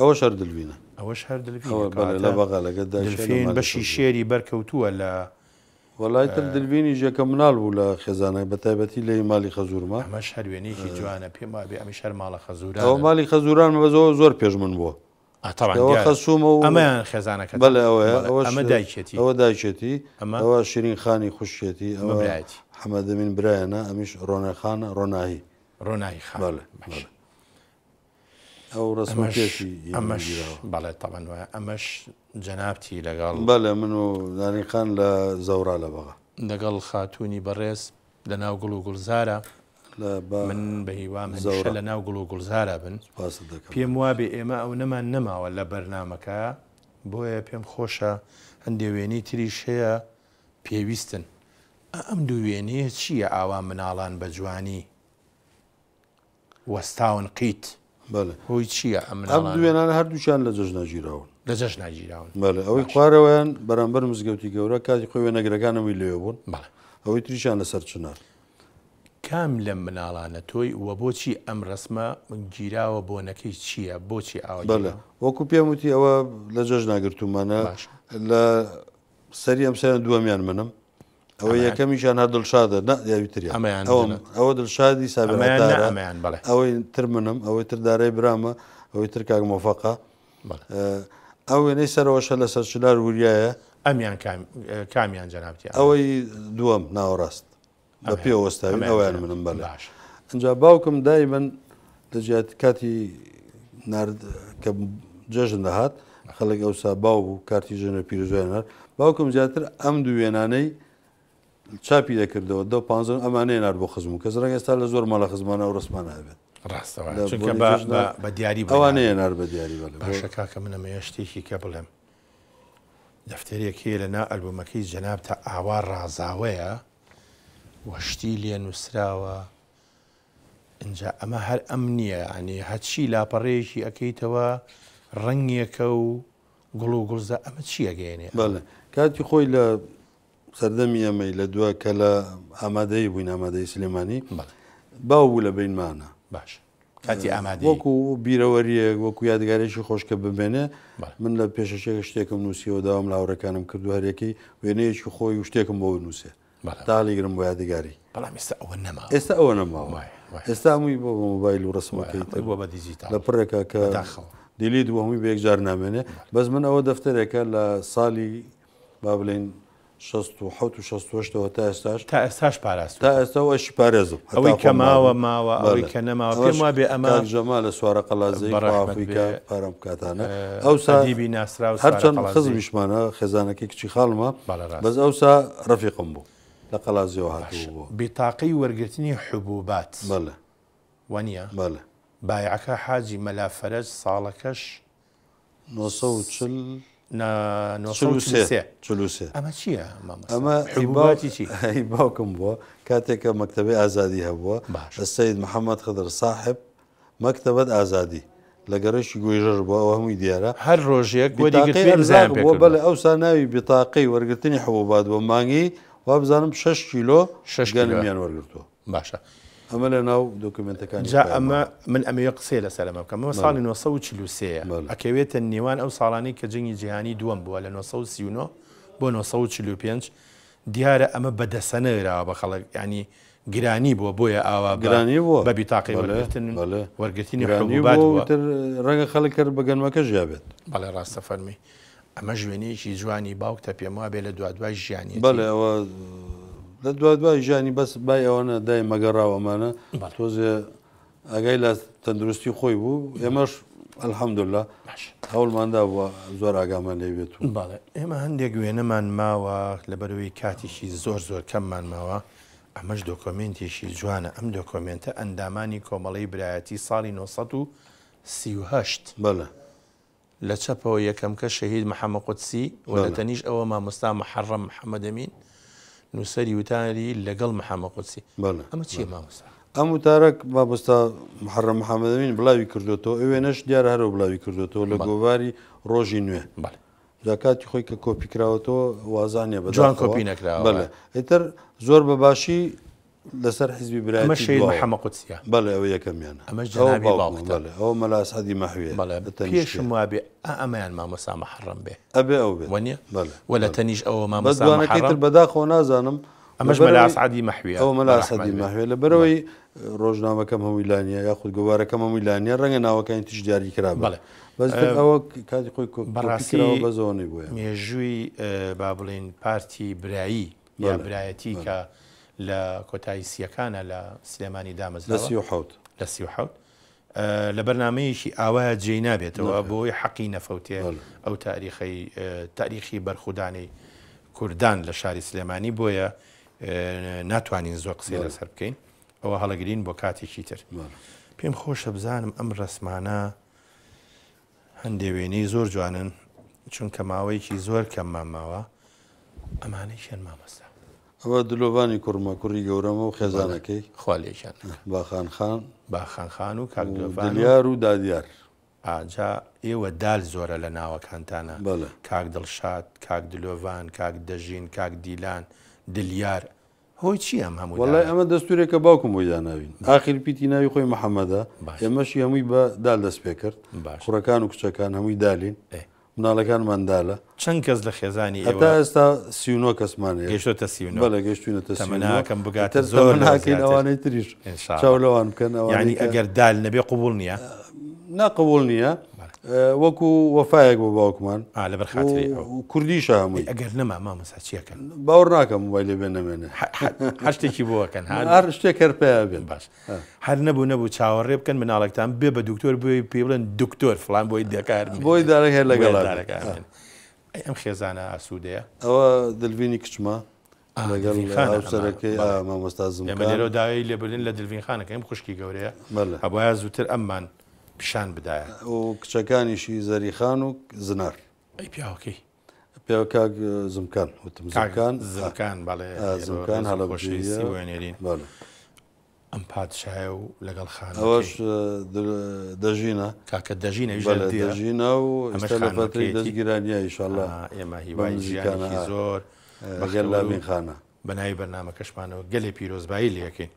ئەوە شەر دلڤینە ئەوەش هەر دلڤین لە بەغا لەگەدا بەشی شێری بەرکەوتووە لە وەڵایتر دلڤینی ژێکە مناڵ بوو لە خێزانە بە تایبەتی لە ماڵی خەزورمە ئەمە هەر وێنەیەکی جوانە پێم وابێ ئەمە شەر ماڵە خەزوران ئەوە ماڵی خەزوران بەزەوە زۆر پێش من بووە خەسوومە و ئەمەیان خێزانەکە بەڵێ ئەمە دایکێتی ئەوە دایکێتی ئەوە شیرین خانی خوشێتی ئەوە حەمەدەمین برایەنە ئەمیش ڕۆنەخانە ڕۆناهی خان ئەو ڕسمەکێشی ئەمەش بەڵێ تەوان وایە ئەمەش جەنابتی لەگەڵ بەڵێ من و نانیخان لە زەورا لە بەغا لەگەڵ خاتوونی بەڕێز لە ناو گوڵ و گوڵزارە من بە هیوام لە ناو گوڵ و گوڵزارە بن پێم وابێ ئێمە ئەو نەمان نەماوە لە بەرنامەکە بۆیە پێم خۆشە هەندێ وێنەی تریش هەیە پێویستن ئەم دوو وێنەیە چییە ئاوا مناڵان بە جوانی وەستاون قیت هۆی چییە ئەم دوێنانە هەردووچیان لە جەژناگیراون لە جەژناگیراون بەڵێ ئەوەی خوارەوەیان بەرامبەر مزگەوتی گەورە کاتی خۆی وێنەگرەکانەوەی لێوە بوون ئەوەی تریشان لەسەر چنار کام لەم مناڵانە تۆی وە بۆچی ئەم ڕسمە گیراوە بۆنەکەی چییە بۆچی ئاوە بەڵێ وەکو پێم وتی ئەوە لە جەژناگرتومانە لە سەری ئەم سەیان دووەمیان منم ئەوە یەکەمیشان هەر دڵشادە یاویتریان ئەوە دڵشادی سابێتارە ئەوەی تر منم ئەوەی تر دارای برامە ئەوەی تر کاک مۆفەقە ئەو وێنەی سەرەوەشە لەسەر چلار وریایە ئەمیان کامیان جەنابەتی ئەوەی دووەم ناوەڕاست بە پێوەستاوی ئەویان منم بەڵێ ئەجا باوکم دایمەن دەجات کاتی کە جەژن دەهات خەڵک ئەوسا باو بوو کارتی ژنە پیرۆژێنەر باوکم زیاتر ئەم دوو وێنانەی چاپی دەکردەوە 15 ئەمانەیە نار بۆ خزم و کەس ڕەنگە ئێستا لە زۆر ماڵە خزمانە ئەو ڕسمانە هەبێت ڕاستەوە بە دیاری ئەوانەیە نار بە دیاری باشە کاکە منەمە شتێکی کە بڵێم دەفتەرێک هەیە لەنا ئەلبومەکەی جەناب تا ئاوا ڕازاوەیە وەشتی لێ نووسراوە اینجا ئەمە هەر ئەم نییە ینی هەچی لاپەڕەیەکی ئەەکەیتەوە ڕەنگێکە و گوڵ و گوڵزە ئەمە چی ئەگەێنێ بەڵێ کاتی خۆی لە سەردەمی ئەمەی لە دووە کە لە ئامادەی بووین ئامادەی سلێمانی باو بوو لە بینمانە باش کاتی ئامادە وەکو بیرەوەریە وەکو یادگارێکی خۆشکە ببێنێ من لە پێشەشێک شتێکم نووسیەوە داوام لە هاوڕەکانم کردو هەرێکی وێنەیەکی خۆی و شتێکم بۆ نووسێ تاڵیگرم بۆ یادگاری بەڵام ئێستا ئەوە نەما ئێستا ئەوە نەماوە ئێستا هەمووی بۆ مۆبایل و ڕسمەکەی بۆ بە دیجیتال لە پڕێکە کە دیلی دووە هەمووی بە یەکجار نامێنێ بەس من ئەوە دەفتەرێکە لە ساڵی با بڵێن 67 و 68ەوە تا ئێستاش پاراست تا ئێستا ئەشی پارێزم ئەوەی کە ماوە ئەوەی کە نەماوە پێم وابێ ئەمە ژەما لە سوارە قەلازەی ئافریکا پارەم کاتانە ئەوسا دیبی ناسرا و هەرچەند خزمیشمانە خێزانەکەی کچی خاڵمە بەس ئەوسا ڕەفیقم بوو لە قەلازیەوە هاتووە بیتاقەی وەرگرتنی حبوبات بەڵێ وانە بەڵێ بایعەکە حاجی مەلافەرەج ساڵەکەش 1940 ئەمە چییە ئەمە هی باوکم بووە کاتێکە مەکتەبەی ئازادی هەبووە سەید محەممەد خدر صاحب مەکتەبەت ئازادی لە گەڕشی گوێژەر بووە ئەوە هەمووی دیارە هەر ڕۆژێک بۆ بەڵێ ئەوسا ناوی بتاقەی وەرگرتنی حبوبات بۆ مانگی وا بزانم 6 کیلۆ 6 گەنمیان وەرگرتووە باشە ئەمە لە ناو دۆکمنتەکان جا ئەمە من ئەمەیە قسێ لەسەرمە بکەمەوە ساڵی 1940 ئەکەوێتە نێوان ئەو ساڵانەی کە جنگی جیهانی دووەم بووە لە 1939 بۆ 1945 دیارە ئەمە بەدەسەنەراوە بە خەڵک ینی گرانی بووە بۆیە ئاوا گرانی بووە بە بیتاقی وەرگرتنی حبوبات ڕەنگە خەڵک کرد بە گەنمەکە ژیابێت بەڵێ ڕاستە فەرمی ئەمە ژوێنەیەکی جوانی باوکتە پێم وا بێ لە دوای ژیانی بەڵێ ئەوە لە دوای ژیانی بەس بای ئەوەنە دای مەگەڕاو ئەمانە تۆزێ ئەگەی لە تەندروستی خۆی بوو ئێمەش ئەلحەمدولیلا هەوڵماندا بووە زۆر ئاگامان لێبێت و باڵێ ئێمە هەندێک وێنەمان ماوە لەبەرەوەی کاتێکی زۆر کەممان ماوە ئەمەش دۆکۆمنتێکی جوانە ئەم دۆکۆمنتە ئەندامانی کۆمەڵی برایەتی ساڵی 1938 بەڵێ لە چەپەوە یەکەم کە شەهید محەممەد قودسی و لە تەنیش ئەوە مامۆستا محەڕەم محەممەد ئەمین نووسری وتاری لەگەڵ محەممەد قودسی ئەمە چیە مامۆستا ئەم وتارەك مامۆستا محەڕەم محەممەد ئەمین بڵاوی کردوێتەوە ئەوێنەش دیارە هەرەوە بڵاوی کردوێتەوە لە گۆواری ڕۆژی نوێ جاکاتی خۆی کە کۆپی کراوەتەوە وازانە بە جوان کۆپی نەکراوە بەڵێ ئیتر زۆر بەباشی لەسەر حیزبی برایەتی شەهید محەممەد قودسیە بەڵێ ئەوە یەکەمیانە ئەمەش جەنابی باوکتە ئەوە مەلا ئەسعەدی مەحویە پێشم وابێ ئەمەیان مامۆستا محەڕەم بێ ئەبێ ئەو بێت وەنیە وە لە تەنیش ئەوە مامۆستا محەڕەم بەداخەوە نازانم ئەمەش مەلا ئەسعەدی مەحویە ئەوە مەلا ئەسعەدی مەحویە لەبەرەوەی ڕۆژنامەکەم هەمووی لانیە یاخود گۆوارەکەم هەمووی لانیە ڕەنگە ناوەکانی تیش دیاری کرا بەڵێ بەس ئەوە کاتی خۆی بەڕاستی بەزەوەی بووە مێژووی با بڵێن پارتی برایی یا برایەتی کە لە کۆتایی سیەکانە لە سلێمانی دامەزراوە لە 37 لە بەرنمەیەکی ئاوایە جێی نابێتەوە بۆی حەقی نەفەوتێ ئەو تاریخی بەرخودانی کوردان لە شاری سلێمانی بۆیە ناتوانین زۆر قسەی لەسەر بکەین ئەوە هەڵەگرین بۆ کاتێکی تر پێم خۆشە بزانم ئەم ڕسمانە هەندێک وێنەی زۆر جوانن چونکە ماوەیەکی زۆر کەممان ماوە ئەمانەی شێن مامۆستا ئەوە دلۆڤانی کوڕمە کوڕی گەورەمە و خێزانەکەی خوالیشان باخانخان و کاکدلیار و دادیار ئاجا ئێوە دال زۆرە لە ناوەکانتانە کاک دڵشاد کاک دلۆڤان کاک دەژین کاک دیلان دلیار هۆی چی ئەم هەموو وەڵای ئەمە دەستورێکە باوکم بۆی داناوین ئاخر پیتی ناوی خۆی محەممەدە ئێمەشی هەمووی بە دال دەست پێ کرد کوڕەکان و کچەکان هەمووی دالین مناڵەکان منداڵە چەند کەس لە خێزانی ئێوە ئێستا 39 کەسمانەیە گەشتۆتە 39 بەڵێ گەشتوونەتە تەمەناکەم بگاتە زۆر ناکەین ئەوانەی تریش چاو لەوان بکەن ینی ئەگەر دال نەبێ قوبوڵ نییە ناقبول نییە وەکو وەفایەک بۆ باوکمان لەبەر خاتری کوردیشە هەمووی ئەگەر نەما مامۆستا چیەکەن باوەڕ ناکەم وای لێ بێ نەمێنێ هەر شتێکی بۆەکەن هەر شتێک هەرپەیە بێن باش هەر نەبوو چاوەڕێ بکەن مناڵێکتان بێ بە دکتۆر بۆی پێ بڵێن دکتۆر فلان بۆی دەکار بۆی دارێک هەر لەگەڵ ئەم خێزانە ئاسوودەیە ئەوە دلڤینی کچمە لەگەڵ هاوسەرەکەی مامۆستا زمکان ئێمە لێرە داوای لێبرین لە دلڤین خانەکە ئەم خوشکی گەورەیە هەبایە زووتر ئەممان پیشان بدایە و کچەکانیشی زەریخان و زنار ئەی پیاوەکەی پیاوەکە زمکان وتم زمکان بەڵێ زمکان هەڵەبژێسی وێنێرین ئەم پادشایە و لەگەڵ خان ئەوەش دەژینە کاکە دەژینە دەژینە و ئەمە لە فترەی دەستگیرانیە ئینشاءالله ئێمە هیوای ژیانێکی زۆر بەگەر لامین خانە بەناوی بەرنامەکەشمانەوە گەلێ پیرۆزبایی لەکەین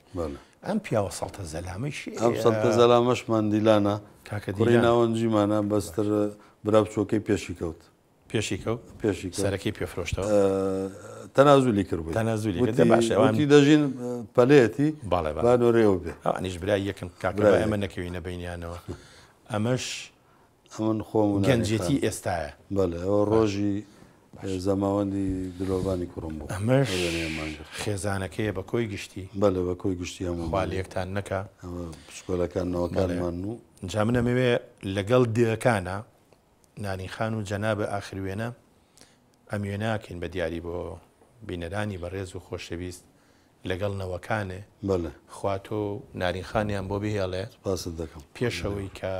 ئەم پیاوە سەڵتە زەلامەشی ئەم سەڵتە زەلامەشمان دیلانە کوڕی ناوەنجیمانە بەستر برا بچۆکەی پێشی کەوت پێشی سەرەکەی پێفرۆشتەوە تەنازولی کرد باشی دەژین پەلەتی بانۆڕێەوە بێ ئەنیش برای یەکەم کاکە ئەمە نەکەوینە بینیانەوە ئەمەش ئەمن خۆم گەنجێتی ئێستاە بەڵێ ئەوە ڕۆژی زەماوەندی دلۆڤانی کوڕم بوو ئەمەش خێزانەکەیە بە کۆی گشتی بەڵێ بە کۆی گشتی هەموو باڵیەکتان نەکە پشکۆلەکان نەوەکانمان و جا منەمەوێ لەگەڵ دەکانە نانیخان و جەنابە ئاخروێنە ئەم وێناکەین بە دیاری بۆ بینەرانی بەڕێز و خۆشەویست لەگەڵ نەوەکانێ خواتۆ نارینخانیان بۆ بهێڵێ باست دەکەم پێشەوەی کە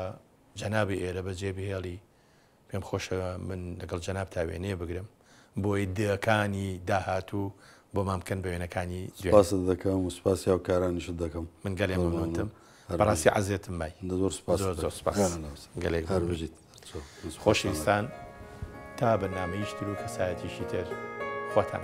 جەنابی ئێرە بەجێ بهێڵی پێم خۆشەوە من لەگەڵ جەناب تا وێنەیە بگرم بۆی دەکانی داهاتوو بۆ مامکەن بە وێنەکانی باست دەکەم و سپاسی و کارانیشت دەکەم من گەلێ مەمنونتم بەڕاستی عەزیەتم مای زۆر سپاس گەلێک هەربژیت خۆشەویستان تا بەرنامەیشتر و کەسایەتیشی تر خواتان